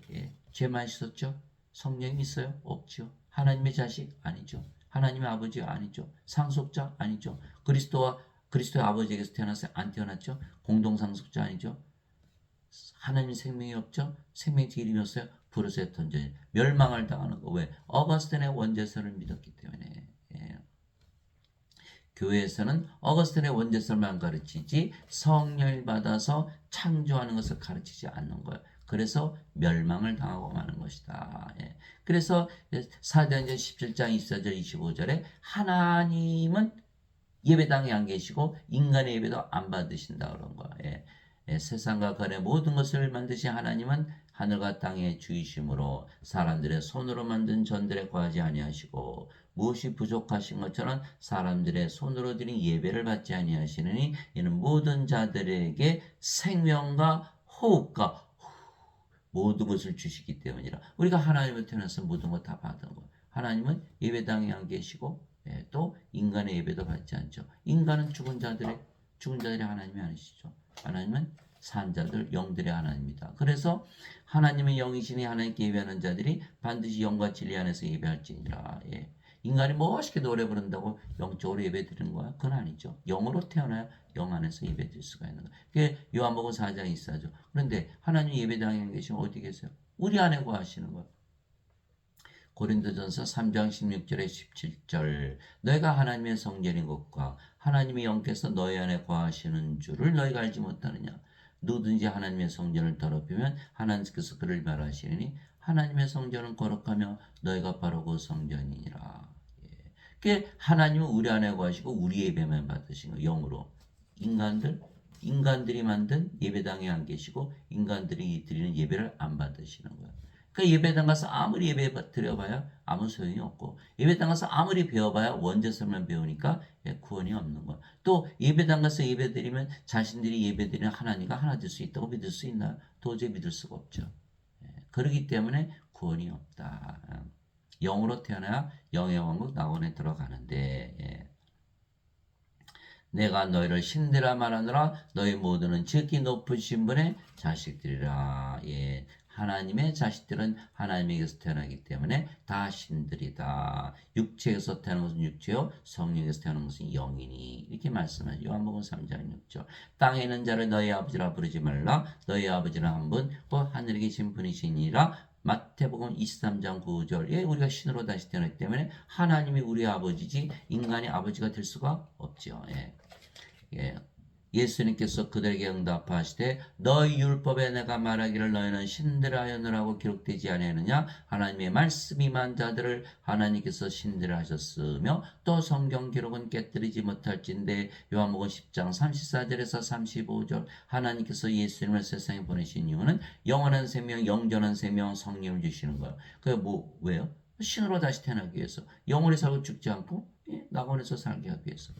죄만 있었죠? 성령이 있어요? 없죠. 하나님의 자식? 아니죠. 하나님의 아버지가 아니죠. 상속자? 아니죠. 그리스도의 아버지에게서 태어났어요? 안 태어났죠. 공동 상속자 아니죠. 하나님 생명이 없죠. 생명의 이름이었어요. 브루스의 던전 멸망을 당하는 거. 왜? 어거스틴의 원죄설을 믿었기 때문에. 교회에서는 어거스틴의 원죄설만 가르치지 성령을 받아서 창조하는 것을 가르치지 않는 거예요. 그래서 멸망을 당하고 마는 것이다. 그래서 사도행전 17장 24절 25절에 하나님은 예배당에 안 계시고 인간의 예배도 안 받으신다 그런 거예요. 세상과 거래 모든 것을 만드신 하나님은 하늘과 땅의 주이심으로 사람들의 손으로 만든 전들에 거하지 아니하시고 무엇이 부족하신 것처럼 사람들의 손으로 드린 예배를 받지 아니하시느니 이는 모든 자들에게 생명과 호흡과 모든 것을 주시기 때문이라. 우리가 하나님을 태어나서 모든 것 다 받은 거. 하나님은 예배당에 안 계시고 또 인간의 예배도 받지 않죠. 인간은 죽은 자들의 하나님이 아니시죠. 하나님은 산 자들 영들의 하나님입니다. 그래서 하나님의 영이시니 하나님께 예배하는 자들이 반드시 영과 진리 안에서 예배할지니라. 인간이 멋있게 노래 부른다고 영적으로 예배 드리는 거야? 그건 아니죠. 영으로 태어나야 영 안에서 예배 드릴 수가 있는 거야. 그게 요한복음 4장에 있어야죠. 그런데 하나님 예배당에 계시면 어디 계세요? 우리 안에 거하시는 거야. 고린도전서 3장 16절에 17절 너희가 하나님의 성전인 것과 하나님의 영께서 너희 안에 거하시는 줄을 너희가 알지 못하느냐. 누구든지 하나님의 성전을 더럽히면 하나님께서 그를 멸하시니 하나님의 성전은 거룩하며 너희가 바로 그 성전이니라. 그게 하나님은 우리 안에 거하시고 우리 예배만 받으신 거예요. 영으로. 인간들이 만든 예배당에 안 계시고 인간들이 드리는 예배를 안 받으시는 거예요. 그 예배당 가서 아무리 예배 드려봐야 아무 소용이 없고 예배당 가서 아무리 배워봐야 원죄설만 배우니까 구원이 없는 거야. 또 예배당 가서 예배 드리면 자신들이 예배 드리는 하나님과 하나 될 수 있다고 믿을 수 있나요? 도저히 믿을 수가 없죠. 그렇기 때문에 구원이 없다. 영으로 태어나야 영의 왕국 낙원에 들어가는데 내가 너희를 신들아 말하노라 너희 모두는 지극히 높으신 분의 자식들이라. 하나님의 자식들은 하나님에게서 태어나기 때문에 다 신들이다. 육체에서 태어난 것은 육체요 성령에서 태어난 것은 영이니 이렇게 말씀하죠. 요한복음 3장 6절 땅에 있는 자를 너희 아버지라 부르지 말라. 너희 아버지는 한 분 곧 하늘에 계신 분이시니라. 마태복음 23장 9절에 우리가 신으로 다시 태어났기 때문에 하나님이 우리 아버지지 인간이 아버지가 될 수가 없죠. 예수님께서 그들에게 응답하시되 너희 율법에 내가 말하기를 너희는 신들을 하였느라고 기록되지 아니하느냐. 하나님의 말씀이 임한 자들을 하나님께서 신들을 하셨으며 또 성경 기록은 깨뜨리지 못할진대. 요한복음 10장 34절에서 35절 하나님께서 예수님을 세상에 보내신 이유는 영원한 생명 영전한 생명 성령을 주시는 거예요. 그게 왜요? 신으로 다시 태어나기 위해서 영원히 살고 죽지 않고 낙원에서 살게 하기 위해서.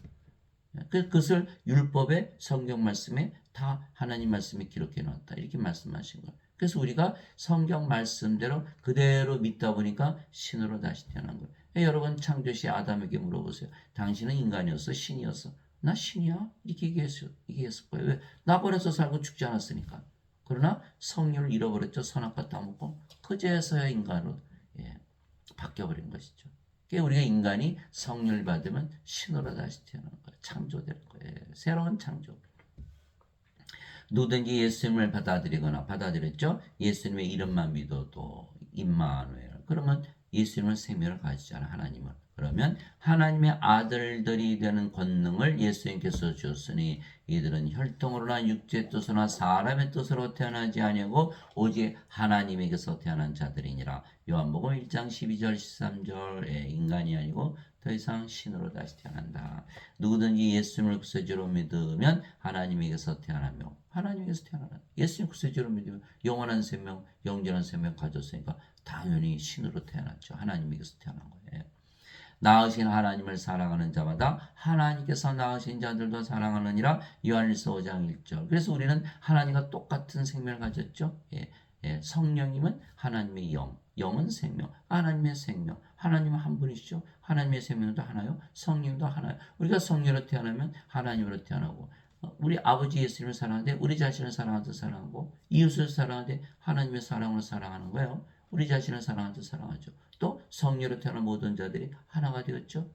그것을 율법의 성경 말씀에 다 하나님 말씀에 기록해 놓았다. 이렇게 말씀하신 거예요. 그래서 우리가 성경 말씀대로 그대로 믿다 보니까 신으로 다시 태어난 거예요. 여러분 창조시 아담에게 물어보세요. 당신은 인간이었어? 신이었어? 나 신이야? 이렇게 얘기했을 거예요. 왜? 나 버려서 살고 죽지 않았으니까. 그러나 성령을 잃어버렸죠. 선악과 따먹고. 그제서야 인간으로 바뀌어버린 것이죠. 그러니까 우리가 인간이 성령을 받으면 신으로 다시 태어나는 거예요. 창조되는 거예요. 새로운 창조. 누구든지 예수님을 받아들였죠. 예수님의 이름만 믿어도 임마누엘. 그러면 예수님은 생명을 가지잖아, 하나님은. 그러면 하나님의 아들들이 되는 권능을 예수님께서 주셨으니 이들은 혈통으로나 육체의 뜻으로나 사람의 뜻으로 태어나지 아니하고 오직 하나님에게서 태어난 자들이니라. 요한복음 1장 12절 13절 인간이 아니고 더 이상 신으로 다시 태어난다. 누구든지 예수님을 구세주로 믿으면 하나님에게서 태어나며 하나님에게서 태어나는 예수님 구세주로 믿으면 영원한 생명, 영원한 생명 가졌으니까 당연히 신으로 태어났죠. 하나님에게서 태어난 거예요. 낳으신 하나님을 사랑하는 자마다 하나님께서 낳으신 자들도 사랑하느니라. 요한일서 5장 1절. 그래서 우리는 하나님과 똑같은 생명을 가졌죠. 성령님은 하나님의 영, 영은 생명, 하나님의 생명. 하나님은 한 분이시죠. 하나님의 생명도 하나요, 성령도 하나요. 우리가 성령으로 태어나면 하나님으로 태어나고, 우리 아버지 예수님을 사랑하는데 우리 자신을 사랑하듯 사랑하고, 이웃을 사랑하는데 하나님의 사랑으로 사랑하는 거예요. 우리 자신을 사랑하듯 사랑하죠. 또 성령으로 태어난 모든 자들이 하나가 되었죠.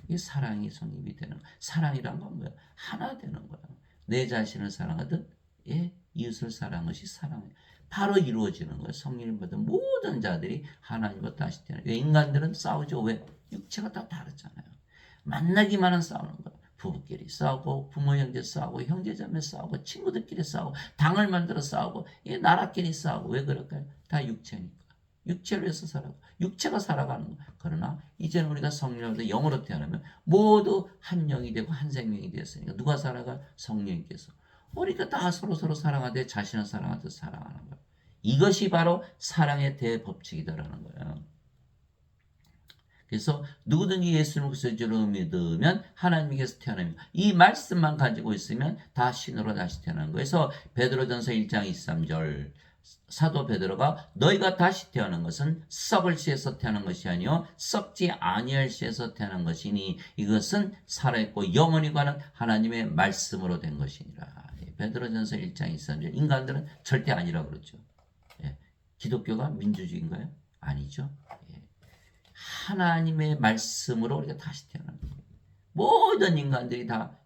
이 사랑이 성립이 되는 거예요. 사랑이란 건 뭐야? 하나 되는 거야. 내 자신을 사랑하듯 이웃을 사랑하는 것이 사랑이에요. 바로 이루어지는 거예요. 성령을 받은 모든 자들이 하나님과 다시 태어나요. 인간들은 싸우죠. 왜? 육체가 다 다르잖아요. 만나기만 한 싸우는 거예요. 부부끼리 싸우고, 부모 형제 싸우고, 형제자매 싸우고, 친구들끼리 싸우고, 당을 만들어 싸우고, 나라끼리 싸우고. 왜 그럴까요? 다 육체니까. 육체를 위해서 살아가고, 육체가 살아가는 거예요. 그러나 이제는 우리가 성령으로 영으로 태어나면 모두 한 영이 되고 한 생명이 되었으니까 누가 살아가? 성령께서. 우리가 다 서로 사랑하되 자신을 사랑하듯 사랑하는 거예요. 이것이 바로 사랑의 대법칙이다라는 거예요. 그래서 누구든지 예수님을 구세주로 믿으면 하나님께서 태어납니다. 이 말씀만 가지고 있으면 다 신으로 다시 태어나는 거예요. 그래서 베드로전서 1장 23절 사도 베드로가 너희가 다시 태어난 것은 썩을 씨에서 태어난 것이 아니요 썩지 아니할 씨에서 태어난 것이니 이것은 살아있고 영원히 관한 하나님의 말씀으로 된 것이니라. 베드로전서 1장 23절. 인간들은 절대 아니라고 그러죠. 기독교가 민주주의인가요? 아니죠. 하나님의 말씀으로 우리가 다시 태어나는 거예요. 모든 인간들이 다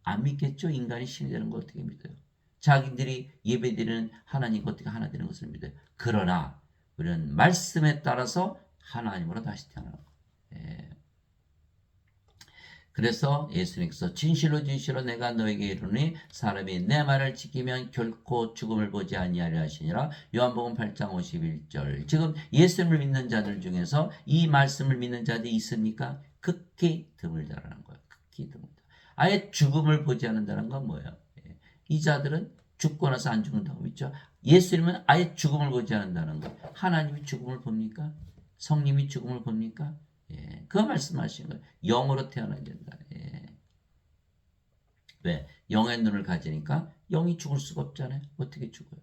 안 믿겠죠. 인간이 신이 되는 거 어떻게 믿어요? 자기들이 예배드리는 하나님과 어떻게 하나 되는 것을 믿어요. 그러나 우리는 말씀에 따라서 하나님으로 다시 태어나는 거예요. 그래서 예수님께서 진실로 내가 너에게 이르노니 사람이 내 말을 지키면 결코 죽음을 보지 아니하리라 하시니라. 요한복음 8장 51절. 지금 예수님을 믿는 자들 중에서 이 말씀을 믿는 자들이 있습니까? 극히 드물다라는 거예요. 극히 드물다. 아예 죽음을 보지 않는다는 건 뭐예요? 이 자들은 죽고 나서 안 죽는다고 믿죠. 예수님은 아예 죽음을 보지 않는다는 거예요. 하나님이 죽음을 봅니까? 성님이 죽음을 봅니까? 그 말씀하시는 거예요. 영으로 태어나야 된다. 왜? 영의 눈을 가지니까 영이 죽을 수가 없잖아요. 어떻게 죽어요?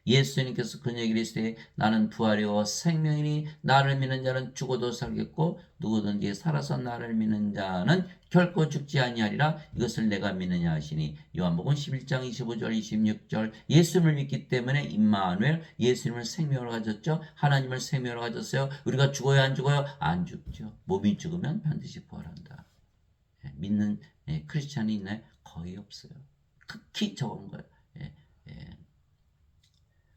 예수님께서 그녀에게 이르시되 나는 부활이요 생명이니 나를 믿는 자는 죽어도 살겠고 누구든지 살아서 나를 믿는 자는 결코 죽지 아니하리라. 이것을 내가 믿느냐 하시니. 요한복음 11장 25절 26절. 예수님을 믿기 때문에 임마누엘, 예수님을 생명으로 가졌죠. 하나님을 생명으로 가졌어요. 우리가 죽어요 안 죽어요? 안 죽죠. 몸이 죽으면 반드시 부활한다. 믿는 크리스찬이 있나요? 거의 없어요. 극히 적은 거예요.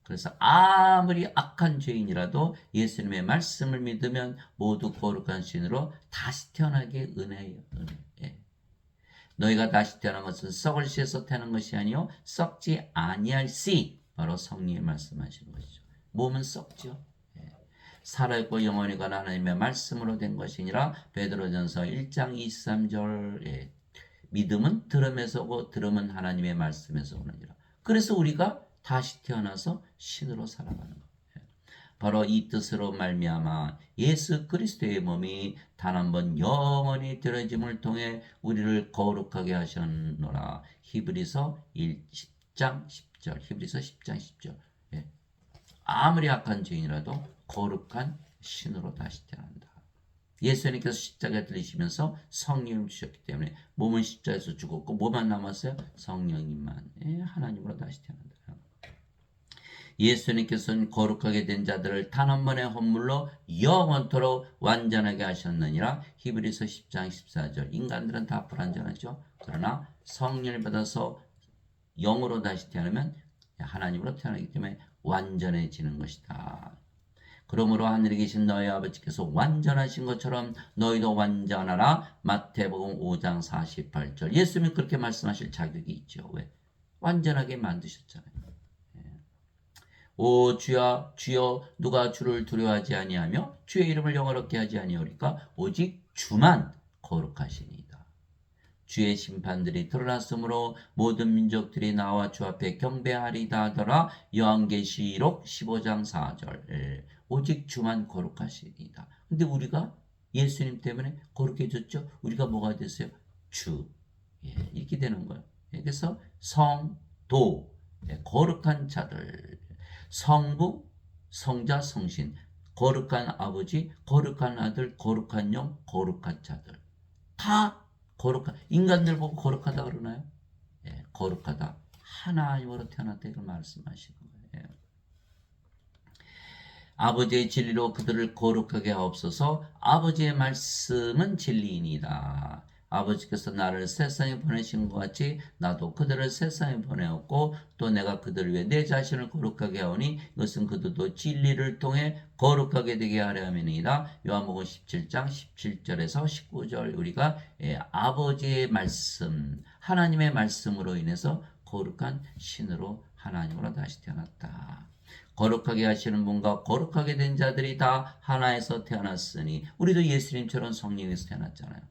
그래서 아무리 악한 죄인이라도 예수님의 말씀을 믿으면 모두 거룩한 신으로 다시 태어나게 은혜예요. 은혜. 너희가 다시 태어난 것은 썩을 씨에서 태어난 것이 아니요 썩지 아니할 씨. 바로 성령이 말씀하시는 것이죠. 몸은 썩죠. 살아있고 영원히 관한 하나님의 말씀으로 된 것이니라. 베드로전서 1장 23절. 믿음은 들음에서 오고 들음은 하나님의 말씀에서 오느니라. 그래서 우리가 다시 태어나서 신으로 살아가는 거예요. 바로 이 뜻으로 말미암아 예수 그리스도의 몸이 단 한 번 영원히 드러짐을 통해 우리를 거룩하게 하셨노라. 히브리서 1 10장 10절. 히브리서 10장 10절. 예. 아무리 악한 죄인이라도 거룩한 신으로 다시 태어난다. 예수님께서 십자가에 들리시면서 성령을 주셨기 때문에 몸은 십자가에서 죽었고 뭐만 남았어요? 성령님만. 예, 하나님으로 다시 태어난다. 예수님께서는 거룩하게 된 자들을 단 한 번의 헌물로 영원토록 완전하게 하셨느니라. 히브리서 10장 14절. 인간들은 다 불완전하죠. 그러나 성령을 받아서 영으로 다시 태어나면 하나님으로 태어나기 때문에 완전해지는 것이다. 그러므로 하늘에 계신 너희 아버지께서 완전하신 것처럼 너희도 완전하라. 마태복음 5장 48절. 예수님이 그렇게 말씀하실 자격이 있죠. 왜? 완전하게 만드셨잖아요. 오 주야 주여 누가 주를 두려워하지 아니하며 주의 이름을 영화롭게 하지 아니하리까 오직 주만 거룩하시니이다. 주의 심판들이 드러났으므로 모든 민족들이 나와 주 앞에 경배하리다 하더라. 요한계시록 15장 4절. 오직 주만 거룩하시니이다. 근데 우리가 예수님 때문에 거룩해졌죠. 우리가 뭐가 됐어요? 주. 이렇게 되는 거예요. 그래서 성도, 거룩한 자들, 성부, 성자, 성신, 거룩한 아버지, 거룩한 아들, 거룩한 영, 거룩한 자들. 다 거룩한, 인간들 보고 거룩하다 그러나요? 거룩하다. 하나님으로 태어났다 이걸 말씀하시는 거예요. 아버지의 진리로 그들을 거룩하게 하옵소서. 아버지의 말씀은 진리이니이다. 아버지께서 나를 세상에 보내신 것 같이 나도 그들을 세상에 보내었고 또 내가 그들을 위해 내 자신을 거룩하게 하오니 이것은 그들도 진리를 통해 거룩하게 되게 하려 함이니이다. 요한복음 17장 17절에서 19절. 우리가 아버지의 말씀, 하나님의 말씀으로 인해서 거룩한 신으로 하나님으로 다시 태어났다. 거룩하게 하시는 분과 거룩하게 된 자들이 다 하나에서 태어났으니 우리도 예수님처럼 성령에서 태어났잖아요.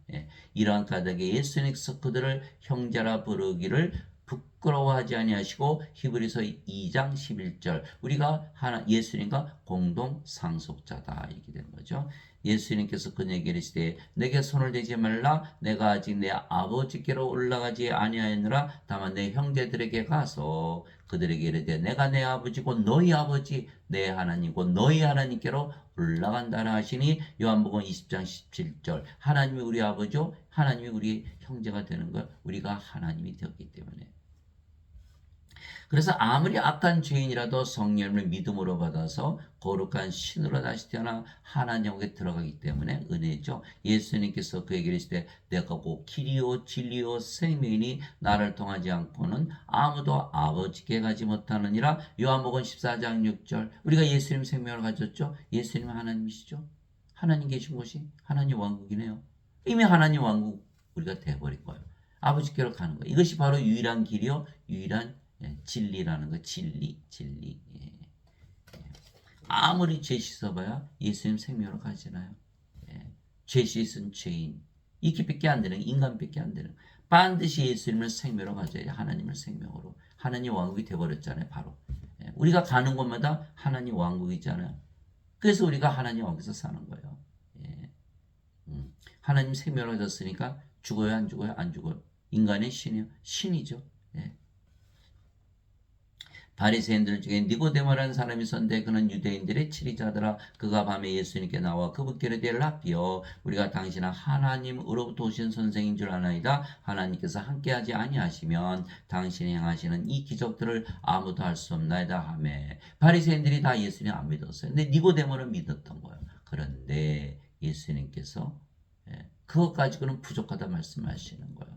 이러한 까닭에 예수님께서 그들을 형제라 부르기를 부끄러워하지 아니하시고 히브리서 2장 11절 우리가 예수님과 공동 상속자다 이렇게 된 거죠. 예수님께서 그에게 이르시되 내게 손을 대지 말라 내가 아직 내 아버지께로 올라가지 아니하였느라 다만 내 형제들에게 가서 그들에게 이르되 내가 내 아버지고 너희 아버지 내 하나님이고 너희 하나님께로 올라간다라 하시니 요한복음 20장 17절 하나님이 우리 아버지요 하나님이 우리 형제가 되는 것 우리가 하나님이 되었기 때문에 그래서 아무리 악한 죄인이라도 성령을 믿음으로 받아서 거룩한 신으로 다시 태어나 하나님에게 들어가기 때문에 은혜죠. 예수님께서 그에게 이르시되 내가 곧 길이요 진리요 생명이니 나를 통하지 않고는 아무도 아버지께 가지 못하느니라. 요한복음 14장 6절 우리가 예수님 생명을 가졌죠. 예수님은 하나님이시죠. 하나님 계신 곳이 하나님 왕국이네요. 이미 하나님 왕국 우리가 돼버린 거예요. 아버지께로 가는 거예요. 이것이 바로 유일한 길이요 유일한 진리라는 거. 진리. 아무리 죄 씻어봐야 예수님 생명으로 가지나요? 죄 씻은 죄인 이렇게밖에 안 되는 인간밖에 안 되는 반드시 예수님을 생명으로 가져야 하나님을 생명으로 하나님 왕국이 돼버렸잖아요. 바로 우리가 가는 곳마다 하나님 왕국이잖아요. 그래서 우리가 하나님 왕국에서 사는 거예요. 하나님 생명을 가졌으니까 죽어요 안 죽어요? 안 죽어요. 인간의 신이요? 신이죠. 바리새인들 중에 니고데모라는 사람이 있었는데 그는 유대인들의 치리자더라. 그가 밤에 예수님께 나와 그분께 이르되 랍비여 우리가 당신은 하나님으로부터 오신 선생인 줄 아나이다. 하나님께서 함께하지 아니하시면 당신이 행하시는 이 기적들을 아무도 할 수 없나이다 하매 바리새인들이 다 예수님 안 믿었어요. 근데 니고데모는 믿었던 거예요. 그런데 예수님께서 그것 가지고는 부족하다 말씀하시는 거예요.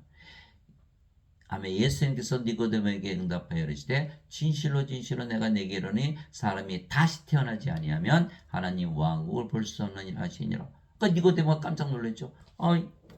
아멘. 예수님께서 니고데모에게 응답하여 이르시되 진실로 진실로 내가 내게 이르니 사람이 다시 태어나지 아니하면 하나님 왕국을 볼 수 없느니라 하시니라. 그러니까 니고데모가 깜짝 놀랐죠.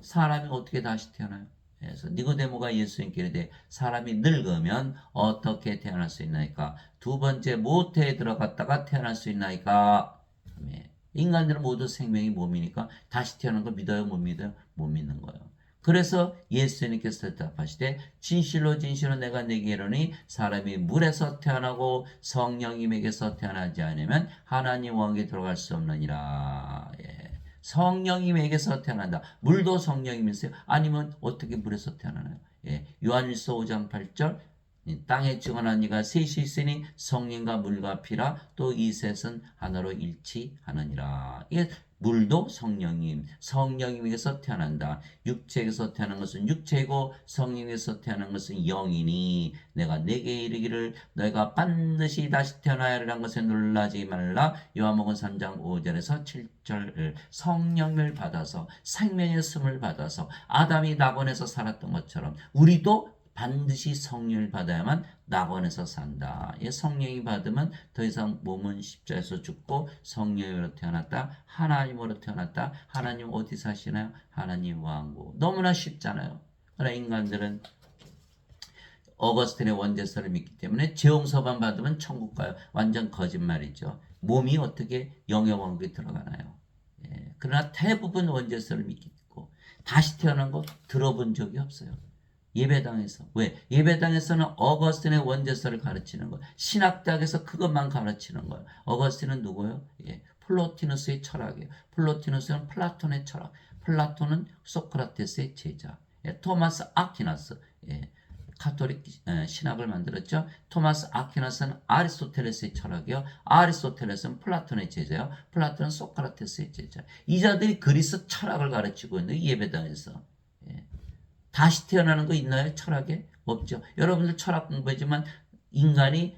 사람이 어떻게 다시 태어나요? 그래서 니고데모가 예수님께 이르되 사람이 늙으면 어떻게 태어날 수 있나이까? 두 번째 모태에 들어갔다가 태어날 수 있나이까? 아멘. 인간들은 모두 생명이 몸이니까 다시 태어난 거 믿어요? 못 믿어요? 못 믿는 거예요. 그래서 예수님께서 대답하시되 진실로 진실로 내가 내게 이르니 사람이 물에서 태어나고 성령님에게서 태어나지 않으면 하나님 왕국에 들어갈 수 없느니라. 성령님에게서 태어난다. 물도 성령님이세요? 아니면 어떻게 물에서 태어나나요? 요한일서 5장 8절 땅에 증언한 이가 셋이 있으니 성령과 물과 피라 또 이 셋은 하나로 일치하느니라. 이게 물도 성령님에게서 태어난다. 육체에서 태어난 것은 육체이고 성령에서 태어난 것은 영이니 내가 내게 이르기를 너희가 반드시 다시 태어나야 하리라는 것에 놀라지 말라. 요한복음 3장 5절에서 7절 성령을 받아서 생명의 씀을 받아서 아담이 낙원에서 살았던 것처럼 우리도 반드시 성령을 받아야만 낙원에서 산다. 성령이 받으면 더 이상 몸은 십자에서 죽고 성령으로 태어났다. 하나님으로 태어났다. 하나님 어디 사시나요? 하나님 왕국. 너무나 쉽잖아요. 그러나 인간들은 어거스틴의 원죄서를 믿기 때문에 죄용서만 받으면 천국 가요. 완전 거짓말이죠. 몸이 어떻게 영의 왕국에 들어가나요? 그러나 대부분 원죄서를 믿고 다시 태어난 거 들어본 적이 없어요. 예배당에서. 왜? 예배당에서는 어거스틴의 원죄서를 가르치는 거예요. 신학대학에서 그것만 가르치는 거예요. 어거스틴은 누구예요? 플로티누스의 철학이에요. 플로티누스는 플라톤의 철학. 플라톤은 소크라테스의 제자. 토마스 아퀴나스. 카톨릭 신학을 만들었죠. 토마스 아퀴나스는 아리스토텔레스의 철학이요. 아리스토텔레스는 플라톤의 제자요. 플라톤은 소크라테스의 제자. 이 자들이 그리스 철학을 가르치고 있는 예배당에서. 다시 태어나는 거 있나요? 철학에? 없죠. 여러분들 철학 공부하지만 인간이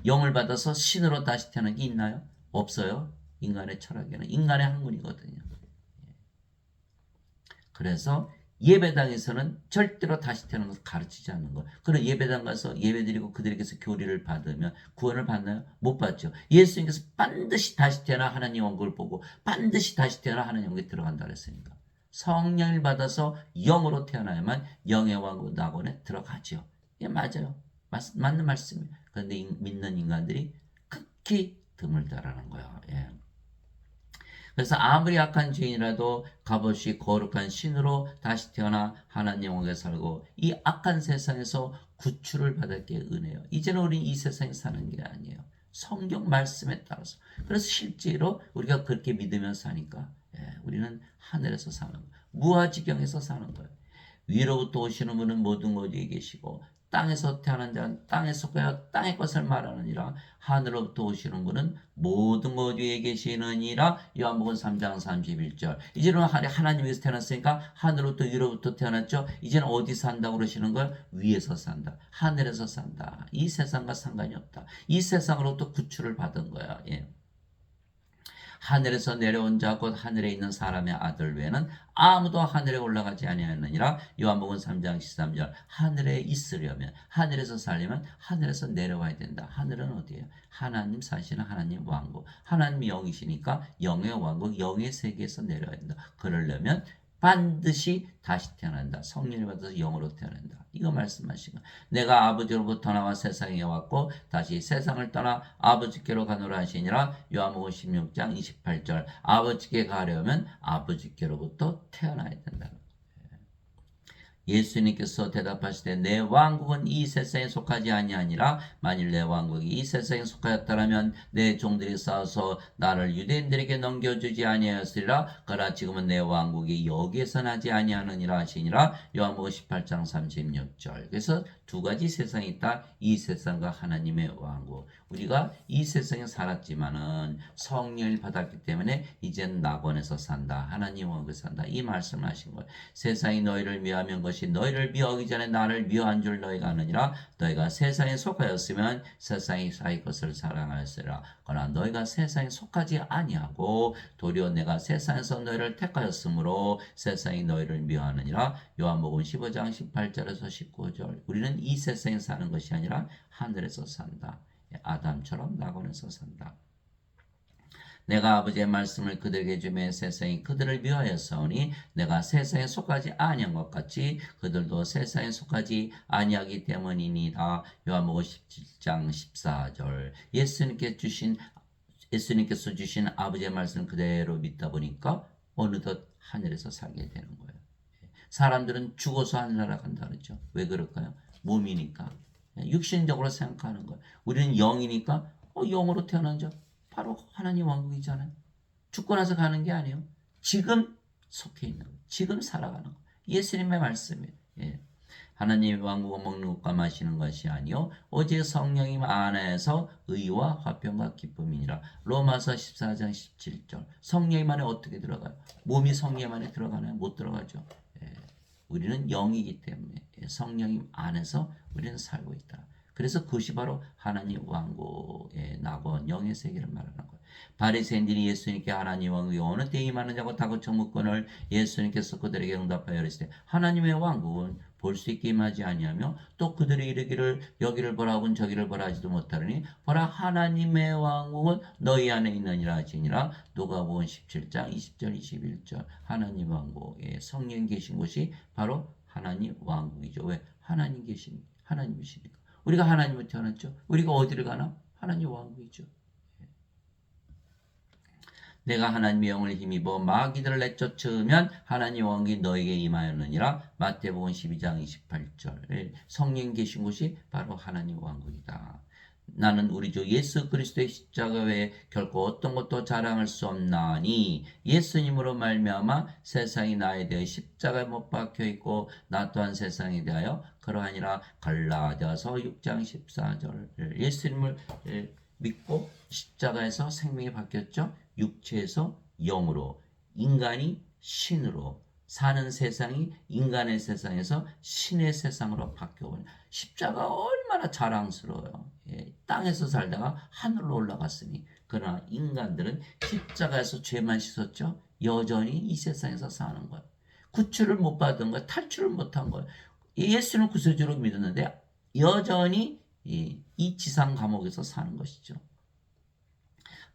영을 받아서 신으로 다시 태어나는 게 있나요? 없어요. 인간의 철학에는. 인간의 학문이거든요. 그래서 예배당에서는 절대로 다시 태어나는 것을 가르치지 않는 거예요. 그럼 예배당 가서 예배드리고 그들에게서 교리를 받으면 구원을 받나요? 못 받죠. 예수님께서 반드시 다시 태어나 하나님 왕국을 보고 반드시 다시 태어나 하나님 왕국에 들어간다 그랬으니까. 성령을 받아서 영으로 태어나야만 영의 왕국 낙원에 들어가죠. 예, 맞아요. 맞는 말씀이에요. 그런데 믿는 인간들이 극히 드물다라는 거예요. 예. 그래서 아무리 악한 죄인이라도 값없이 거룩한 신으로 다시 태어나 하나님 왕국에 살고 이 악한 세상에서 구출을 받을 게 은혜예요. 이제는 우리는 이 세상에 사는 게 아니에요. 성경 말씀에 따라서. 그래서 실제로 우리가 그렇게 믿으며 사니까 우리는 하늘에서 사는 거예요. 무아지경에서 사는 거예요. 위로부터 오시는 분은 모든 곳에 계시고 땅에서 태어난 자는 땅에 속하여 땅의 것을 말하느니라. 하늘로부터 오시는 분은 모든 곳 위에 계시느니라. 요한복음 3장 31절. 이제는 하나님에서 태어났으니까 하늘로부터 위로부터 태어났죠. 이제는 어디 산다고 그러시는 거예요? 위에서 산다. 하늘에서 산다. 이 세상과 상관이 없다. 이 세상으로부터 구출을 받은 거야. 하늘에서 내려온 자 곧 하늘에 있는 사람의 아들 외에는 아무도 하늘에 올라가지 아니하느니라. 요한복음 3장 13절. 하늘에 있으려면 하늘에서 살려면 하늘에서 내려와야 된다. 하늘은 어디예요? 하나님 사시는 하나님 왕국. 하나님이 영이시니까 영의 왕국, 영의 세계에서 내려와야 된다. 그러려면 반드시 다시 태어난다. 성령을 받아서 영으로 태어난다. 이거 말씀하신 거. 내가 아버지로부터 나와 세상에 왔고 다시 세상을 떠나 아버지께로 가노라 하시니라. 요한복음 16장 28절. 아버지께 가려면 아버지께로부터 태어나야 된다. 예수님께서 대답하시되 내 왕국은 이 세상에 속하지 아니하니라. 만일 내 왕국이 이 세상에 속하였다면 내 종들이 싸워서 나를 유대인들에게 넘겨주지 아니하였으리라. 그러나 지금은 내 왕국이 여기에서 나지 아니하느니라 하시니라. 요한복음 18장 36절. 그래서 두 가지 세상이 있다. 이 세상과 하나님의 왕국. 우리가 이 세상에 살았지만은 성령을 받았기 때문에 이젠 낙원에서 산다. 하나님 왕국에 산다. 이 말씀을 하신 거예요. 세상이 너희를 미워하면 것이 너희를 미워하기 전에 나를 미워한 줄 너희가 아느니라. 너희가 세상에 속하였으면 세상이 자기 것을 사랑하였으리라. 그러나 너희가 세상에 속하지 아니하고 도리어 내가 세상에서 너희를 택하였으므로 세상이 너희를 미워하느니라. 요한복음 15장 18절에서 19절. 우리는 이 세상에 사는 것이 아니라 하늘에서 산다. 아담처럼 낙원에서 산다. 내가 아버지의 말씀을 그들에게 주매 세상이 그들을 미워하였사오니 내가 세상에 속하지 아니한 것 같이 그들도 세상에 속하지 아니하기 때문이니라. 요한복음 17장 14절. 예수님께서 주신 아버지의 말씀을 그대로 믿다 보니까 어느덧 하늘에서 살게 되는 거예요. 사람들은 죽어서 하늘나라 간다 그러죠. 왜 그럴까요? 몸이니까. 육신적으로 생각하는 거예요. 우리는 영이니까 영으로 태어난 자 바로 하나님 왕국이잖아요. 죽고 나서 가는 게 아니에요. 지금 속해 있는 거예요. 지금 살아가는 거예요. 예수님의 말씀이에요. 하나님의 왕국은 먹는 것과 마시는 것이 아니요 오직 성령님 안에서 의와 화평과 기쁨이니라. 로마서 14장 17절. 성령님 안에 어떻게 들어가요? 몸이 성령 안에 들어가나요? 못 들어가죠. 예. 우리는 영이기 때문에 성령님 안에서 우리는 살고 있다. 그래서 그것이 바로 하나님 왕국의 낙원 영의 세계를 말하는 거예요. 바리새인들이 예수님께 하나님 왕국이 어느 때에 임하느냐고 다그쳐 묻거늘 예수님께서 그들에게 응답하여 이르시되 하나님의 왕국은 볼 수 있게 임하지 아니하며 또 그들이 이르기를 여기를 보라 하고는 저기를 보라 하지도 못하리니 보라 하나님의 왕국은 너희 안에 있느니라 하시니라. 누가복음 17장 20절 21절. 하나님 왕국에 성령 계신 곳이 바로 하나님 왕국이죠. 왜? 하나님 계신 하나님이시니까. 우리가 하나님을 태어났죠. 우리가 어디를 가나? 하나님 왕국이죠. 내가 하나님의 영을 힘입어 마귀들을 내쫓으면 하나님 왕국이 너에게 임하였느니라. 마태복음 12장 28절. 성령 계신 곳이 바로 하나님 왕국이다. 나는 우리 주 예수 그리스도의 십자가 외에 결코 어떤 것도 자랑할 수 없나니 예수님으로 말미암아 세상이 나에 대해 십자가에 못 박혀 있고 나 또한 세상에 대하여 그러하니라. 갈라디아서 6장 14절. 예수님을 믿고 십자가에서 생명이 바뀌었죠. 육체에서 영으로, 인간이 신으로 사는 세상이 인간의 세상에서 신의 세상으로 바뀌어버린 십자가 얼마나 자랑스러워요. 땅에서 살다가 하늘로 올라갔으니. 그러나 인간들은 십자가에서 죄만 씻었죠. 여전히 이 세상에서 사는 거예요. 구출을 못 받은 거예요. 탈출을 못한 거예요. 예수는 구세주로 믿었는데 여전히 이 지상 감옥에서 사는 것이죠.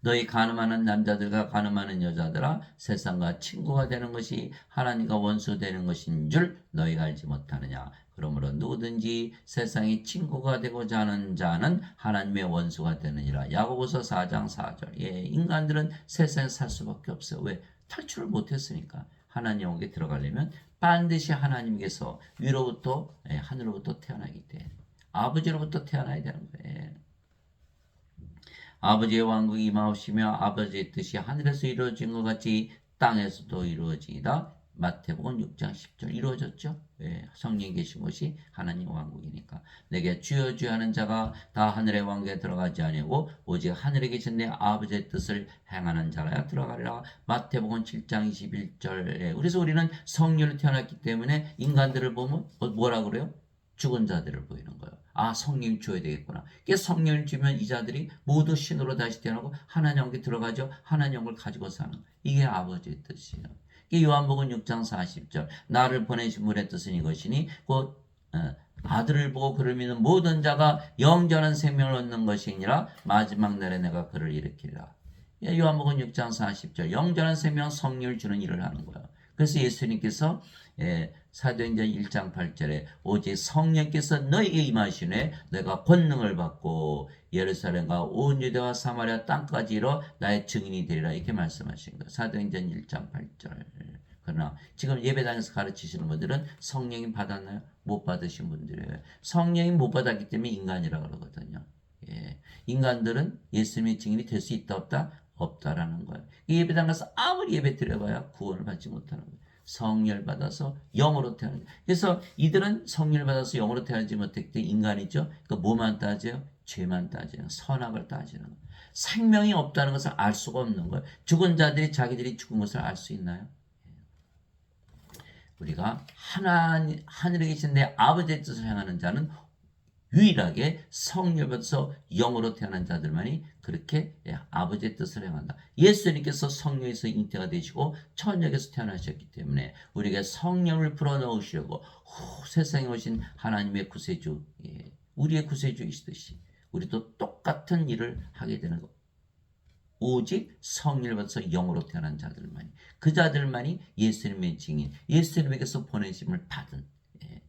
너희 가늠하는 남자들과 가늠하는 여자들아 세상과 친구가 되는 것이 하나님과 원수 되는 것인 줄 너희가 알지 못하느냐. 그러므로 누구든지 세상이 친구가 되고자 하는 자는 하나님의 원수가 되느니라. 야고보서 4장 4절. 인간들은 세상에 살 수밖에 없어요. 왜? 탈출을 못했으니까. 하나님 에게 들어가려면 반드시 하나님께서 위로부터 하늘로부터 태어나기 때문에 아버지로부터 태어나야 되는 거예요. 아버지의 왕국이 임하옵시며 아버지의 뜻이 하늘에서 이루어진 것 같이 땅에서도 이루어지이다. 마태복음 6장 10절. 이루어졌죠? 성령 계신 곳이 하나님 왕국이니까. 내게 주여 주여 하는 자가 다 하늘의 왕국에 들어가지 아니하고 오직 하늘에 계신 내 아버지의 뜻을 행하는 자라야 들어가리라. 마태복음 7장 21절. 그래서 우리는 성령으로 태어났기 때문에 인간들을 보면 뭐라 그래요? 죽은 자들을 보이는 거예요. 아, 성령 줘야 되겠구나. 성령을 주면 이 자들이 모두 신으로 다시 태어나고 하나님께 들어가죠. 하나님을 가지고 사는 거예요. 이게 아버지의 뜻이에요. 요한복음 6장 40절. 나를 보내신 분의 뜻은 이것이니 곧 아들을 보고 그를 믿는 모든 자가 영전한 생명을 얻는 것이니라. 마지막 날에 내가 그를 일으키리라. 요한복음 6장 40절. 영전한 생명 성령을 주는 일을 하는 거예요. 그래서 예수님께서 사도행전 1장 8절에 오직 성령께서 너에게 임하시네 내가 권능을 받고 예루살렘과 온 유대와 사마리아 땅까지 이뤄 나의 증인이 되리라. 이렇게 말씀하신 거예요. 사도행전 1장 8절. 그러나 지금 예배당에서 가르치시는 분들은 성령이 받았나요? 못 받으신 분들이에요. 성령이 못 받았기 때문에 인간이라고 그러거든요. 인간들은 예수님의 증인이 될 수 있다 없다? 없다라는 거예요. 예배당 가서 아무리 예배 드려봐야 구원을 받지 못하는 거예요. 성령을 받아서 영으로 태어나죠. 그래서 이들은 성령을 받아서 영으로 태어나지 못했기 때문에 인간이죠. 그러니까 뭐만 따져요? 죄만 따져요. 선악을 따지는 거예요. 생명이 없다는 것을 알 수가 없는 거예요. 죽은 자들이 자기들이 죽은 것을 알 수 있나요? 우리가 하늘에 계신 내 아버지의 뜻을 행하는 자는 유일하게 성령을 받아서 영으로 태어난 자들만이 그렇게 아버지의 뜻을 행한다. 예수님께서 성령에서 잉태가 되시고 천국에서 태어나셨기 때문에 우리에게 성령을 불어넣으시려고 세상에 오신 하나님의 구세주, 우리의 구세주이시듯이 우리도 똑같은 일을 하게 되는 것. 오직 성령을 받아서 영으로 태어난 자들만이, 그 자들만이 예수님의 증인, 예수님에게서 보내심을 받은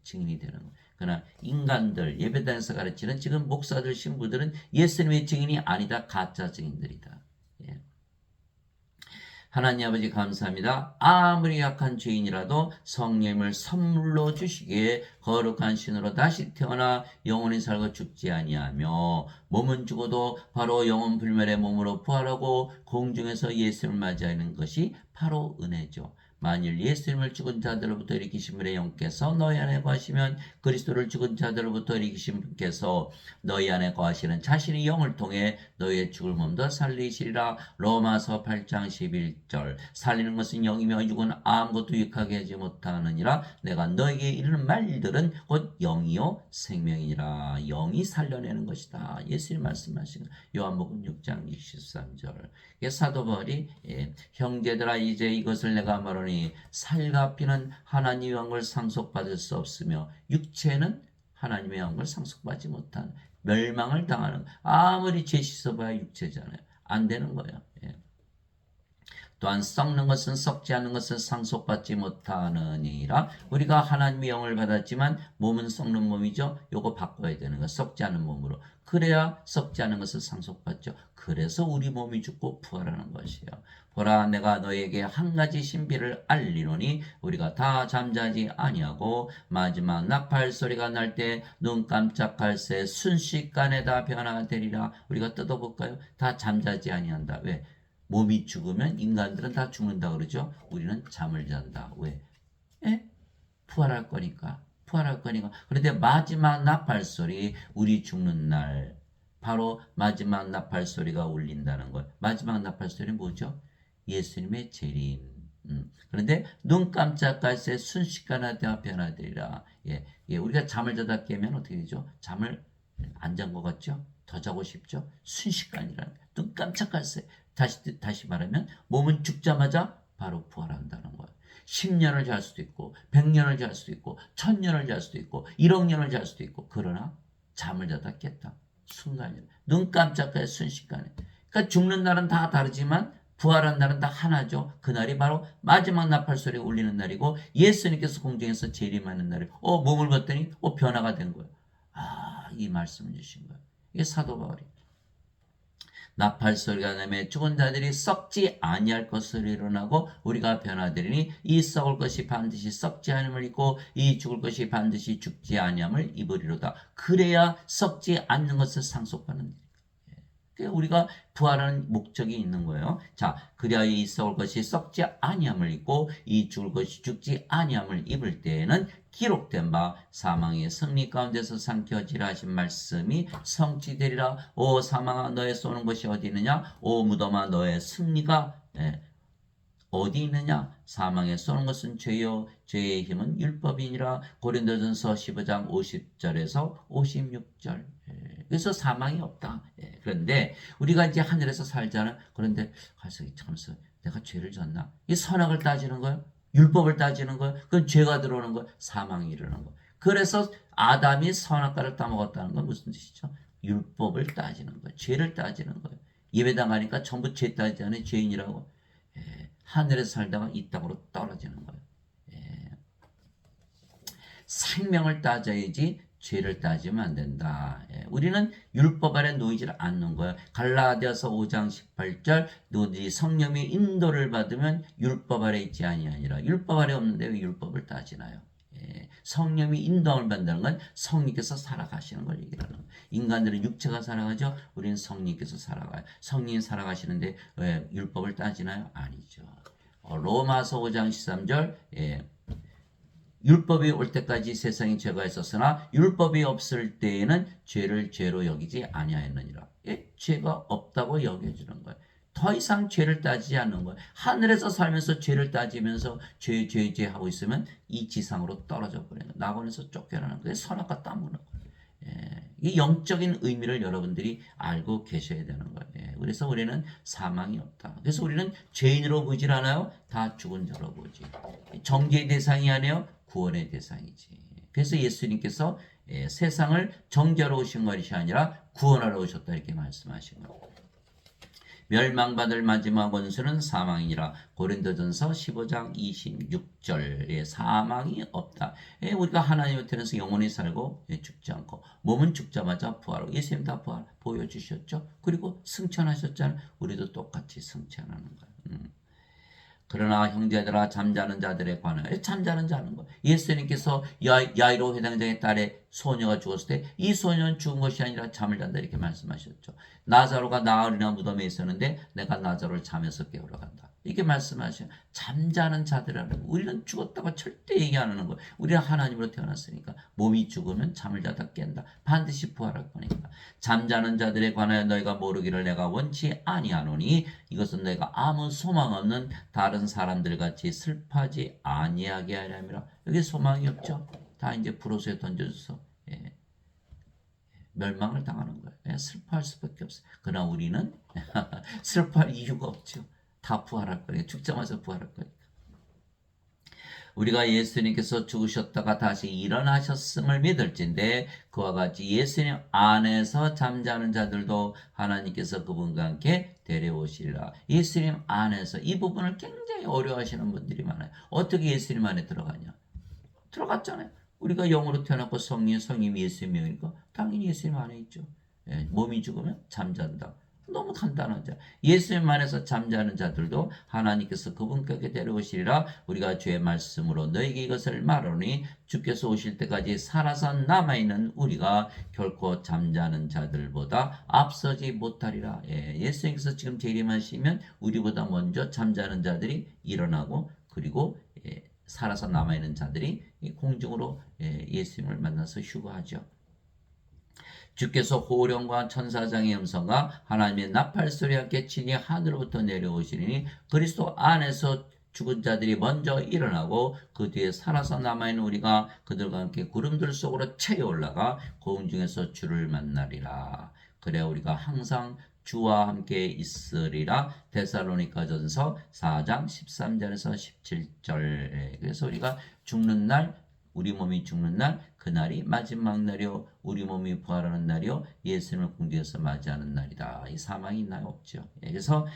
증인이 되는 것. 그러나 인간들, 예배당에서 가르치는 지금 목사들, 신부들은 예수님의 증인이 아니다. 가짜 증인들이다. 하나님 아버지 감사합니다. 아무리 약한 죄인이라도 성령을 선물로 주시기에 거룩한 신으로 다시 태어나 영원히 살고 죽지 아니하며 몸은 죽어도 바로 영원 불멸의 몸으로 부활하고 공중에서 예수를 맞이하는 것이 바로 은혜죠. 만일 예수님을 죽은 자들로부터 일으키신 분의 영께서 너희 안에 거하시면 그리스도를 죽은 자들로부터 일으키신 분께서 너희 안에 거하시는 자신의 영을 통해 너희의 죽을 몸도 살리시리라. 로마서 8장 11절. 살리는 것은 영이며 육은 아무것도 유익하게 하지 못하느니라. 내가 너에게 이르는 말들은 곧 영이요 생명이니라. 영이 살려내는 것이다. 예수님 말씀하신 요한복음 6장 63절. 사도 바울이 형제들아 이제 이것을 내가 말하니 살과 피는 하나님의 영을 상속받을 수 없으며 육체는 하나님의 영을 상속받지 못한 멸망을 당하는, 아무리 죄 씻어봐야 육체잖아요. 안 되는 거예요. 또한 썩는 것은 썩지 않는 것을 상속받지 못하느니라. 우리가 하나님의 영을 받았지만 몸은 썩는 몸이죠. 요거 바꿔야 되는 거. 썩지 않은 몸으로. 그래야 썩지 않은 것을 상속받죠. 그래서 우리 몸이 죽고 부활하는 것이에요. 보라 내가 너에게 한 가지 신비를 알리노니 우리가 다 잠자지 아니하고 마지막 나팔 소리가 날 때 눈 깜짝할 새 순식간에 다 변화되리라. 우리가 뜯어볼까요? 다 잠자지 아니한다. 왜? 몸이 죽으면 인간들은 다 죽는다 그러죠. 우리는 잠을 잔다. 왜? 부활할 거니까. 부활할 거니까. 그런데 마지막 나팔 소리, 우리 죽는 날 바로 마지막 나팔 소리가 울린다는 것. 마지막 나팔 소리는 뭐죠? 예수님의 재림. 그런데 눈 깜짝할 새 순식간에 다 변화되리라. 우리가 잠을 자다 깨면 어떻게 되죠? 잠을 안 잔 것 같죠? 더 자고 싶죠? 순식간이라는 거야. 눈 깜짝할 새. 다시 말하면 몸은 죽자마자 바로 부활한다는 거야. 10년을 잘 수도 있고 100년을 잘 수도 있고 1000년을 잘 수도 있고 1억 년을 잘 수도 있고, 그러나 잠을 자다 깼다. 순간이야. 눈 깜짝할 순식간에. 그러니까 죽는 날은 다 다르지만 부활한 날은 다 하나죠. 그날이 바로 마지막 나팔 소리가 울리는 날이고 예수님께서 공중에서 재림하는 날이고 몸을 봤더니 변화가 된 거예요. 이 말씀을 주신 거예요. 이게 사도 바울이 나팔 소리가 나며 죽은 자들이 썩지 아니할 것으로 일어나고 우리가 변화되리니 이 썩을 것이 반드시 썩지 않음을 입고 이 죽을 것이 반드시 죽지 아니함을 입으리로다. 그래야 썩지 않는 것을 상속받는, 우리가 부활하는 목적이 있는 거예요. 자, 그래야 이 썩을 것이 썩지 아니함을 입고 이 죽을 것이 죽지 아니함을 입을 때에는 기록된 바 사망의 승리 가운데서 삼켜지라 하신 말씀이 성취되리라. 오 사망아 너의 쏘는 것이 어디 있느냐? 오 무덤아 너의 승리가 어디 있느냐? 사망에 쏘는 것은 죄요 죄의 힘은 율법이니라. 고린도전서 15장 50절에서 56절. 그래서 사망이 없다. 그런데 우리가 이제 하늘에서 살잖아. 그런데 가서 참서 내가 죄를 졌나? 이 선악을 따지는 거예요. 율법을 따지는 거예요. 그건 죄가 들어오는 거예요. 사망이 일어나는 거예요. 그래서 아담이 선악과를 따먹었다는 건 무슨 뜻이죠? 율법을 따지는 거예요. 죄를 따지는 거예요. 예배당 가니까 전부 죄 따지지 않아요. 죄인이라고. 하늘에서 살다가 이 땅으로 떨어지는 거예요. 생명을 따져야지 죄를 따지면 안 된다. 우리는 율법 아래 놓이질 않는 거예요. 갈라디아서 5장 18절 너희 성령의 인도를 받으면 율법 아래 있지 아니하니라. 율법 아래 없는데 왜 율법을 따지나요? 성령이 인도함을 받는다는 건 성령께서 살아가시는 걸 얘기하는 거예요. 인간들은 육체가 살아가죠. 우리는 성령께서 살아가요. 성령이 살아가시는데 왜 율법을 따지나요? 아니죠. 로마서 5장 13절 율법이 올 때까지 세상에 죄가 있었으나 율법이 없을 때에는 죄를 죄로 여기지 아니하였느니라. 죄가 없다고 여겨지는 거예요. 더 이상 죄를 따지지 않는 거예요. 하늘에서 살면서 죄를 따지면서 죄 하고 있으면 이 지상으로 떨어져 버려요. 낙원에서 쫓겨나는 거예요. 선악과 따먹는 거예요. 이 영적인 의미를 여러분들이 알고 계셔야 되는 거예요. 그래서 우리는 사망이 없다. 그래서 우리는 죄인으로 보질 않아요. 다 죽은 자로 보지. 정죄의 대상이 아니에요. 구원의 대상이지. 그래서 예수님께서 세상을 정죄하러 오신 것이 아니라 구원하러 오셨다 이렇게 말씀하신 거예요. 멸망받을 마지막 원수는 사망이니라. 고린도전서 15장 26절에 사망이 없다. 우리가 하나님의 태어나서 영원히 살고 죽지 않고 몸은 죽자마자 부활하고 예수님 다 부활 보여주셨죠. 그리고 승천하셨잖아요. 우리도 똑같이 승천하는 거예요. 그러나 형제들아 잠자는 자들에 관하여 잠자는 자는 거예요. 예수님께서 야이로 회당장의 딸의 소녀가 죽었을 때 이 소녀는 죽은 것이 아니라 잠을 잔다 이렇게 말씀하셨죠. 나사로가 나흘이나 무덤에 있었는데 내가 나사로를 잠에서 깨우러 간다. 이렇게 말씀하셔요. 잠자는 자들이라는 거. 우리는 죽었다고 절대 얘기 안 하는 거예요. 우리는 하나님으로 태어났으니까 몸이 죽으면 잠을 자다 깬다. 반드시 부활할 거니까. 잠자는 자들에 관하여 너희가 모르기를 내가 원치 아니하노니 이것은 너희가 아무 소망 없는 다른 사람들 같이 슬퍼하지 아니하게 하려 함이라. 여기 소망이 없죠. 다 이제 불호수에 던져줘서 멸망을 당하는 거예요. 슬퍼할 수밖에 없어요. 그러나 우리는 슬퍼할 이유가 없죠. 다 부활할 거니까. 죽자마자 부활할 거니까. 우리가 예수님께서 죽으셨다가 다시 일어나셨음을 믿을진데 그와 같이 예수님 안에서 잠자는 자들도 하나님께서 그분과 함께 데려오시리라. 예수님 안에서 이 부분을 굉장히 어려워하시는 분들이 많아요. 어떻게 예수님 안에 들어가냐? 들어갔잖아요. 우리가 영으로 태어났고 성령이 예수님이니까 당연히 예수님 안에 있죠. 몸이 죽으면 잠잔다. 너무 간단하죠. 예수님 안에서 잠자는 자들도 하나님께서 그분께 데려오시리라. 우리가 주의 말씀으로 너에게 이것을 말하노니 주께서 오실 때까지 살아서 남아있는 우리가 결코 잠자는 자들보다 앞서지 못하리라. 예수님께서 지금 재림하시면 우리보다 먼저 잠자는 자들이 일어나고 그리고 살아서 남아있는 자들이 공중으로 예수님을 만나서 휴거하죠. 주께서 호령과 천사장의 음성과 하나님의 나팔소리와 함께 친히 하늘로부터 내려오시니 그리스도 안에서 죽은 자들이 먼저 일어나고 그 뒤에 살아서 남아있는 우리가 그들과 함께 구름들 속으로 채워 올라가 공중에서 주를 만나리라. 그래 우리가 항상 주와 함께 있으리라. 데살로니가전서 4장 13절에서 17절. 그래서 우리가 죽는 날, 우리 몸이 죽는 날, 그날이 마지막 날이요 우리 몸이 부활하는 날이요 예수님을 공중에서 맞이하는 날이다. 이 사망이 있나요? 없죠. 그래서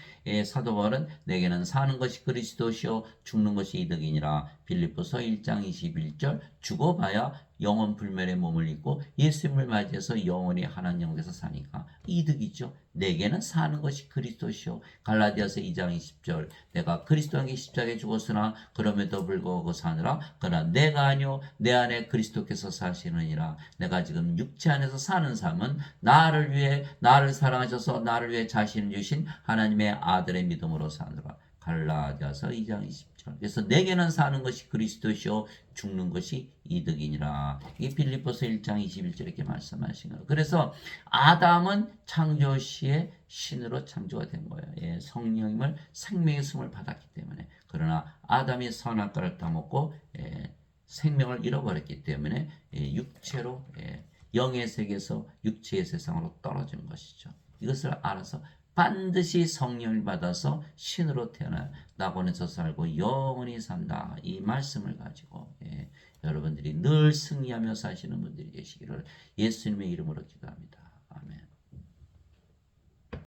사도 바울은 내게는 사는 것이 그리스도시요 죽는 것이 이득이니라. 빌립보서 1장 21절 죽어봐야 영원 불멸의 몸을 입고 예수님을 맞이해서 영원히 하나님 영에서 사니까 이득이죠. 내게는 사는 것이 그리스도시요. 갈라디아서 2장 20절 내가 그리스도와 함께 십자가에 죽었으나 그럼에도 불구하고 사느라 그러나 내가 아니요 내 안에 그리스도께서 사시느니라. 내가 지금 육체 안에서 사는 삶은 나를 위해 나를 사랑하셔서 나를 위해 자신을 주신 하나님의 아들의 믿음으로 사느라. 갈라디아서 2장 20절. 그래서 내게는 사는 것이 그리스도시요 죽는 것이 이득이니라. 이 빌립보서 1장 21절 이렇게 말씀하신 거예요. 그래서 아담은 창조 시에 신으로 창조가 된 거예요. 성령님을 생명의 숨을 받았기 때문에. 그러나 아담이 선악과를 따먹고 생명을 잃어버렸기 때문에 육체로 영의 세계에서 육체의 세상으로 떨어진 것이죠. 이것을 알아서 반드시 성령을 받아서 신으로 태어나 낙원에서 살고 영원히 산다. 이 말씀을 가지고 여러분들이 늘 승리하며 사시는 분들이 계시기를 예수님의 이름으로 기도합니다.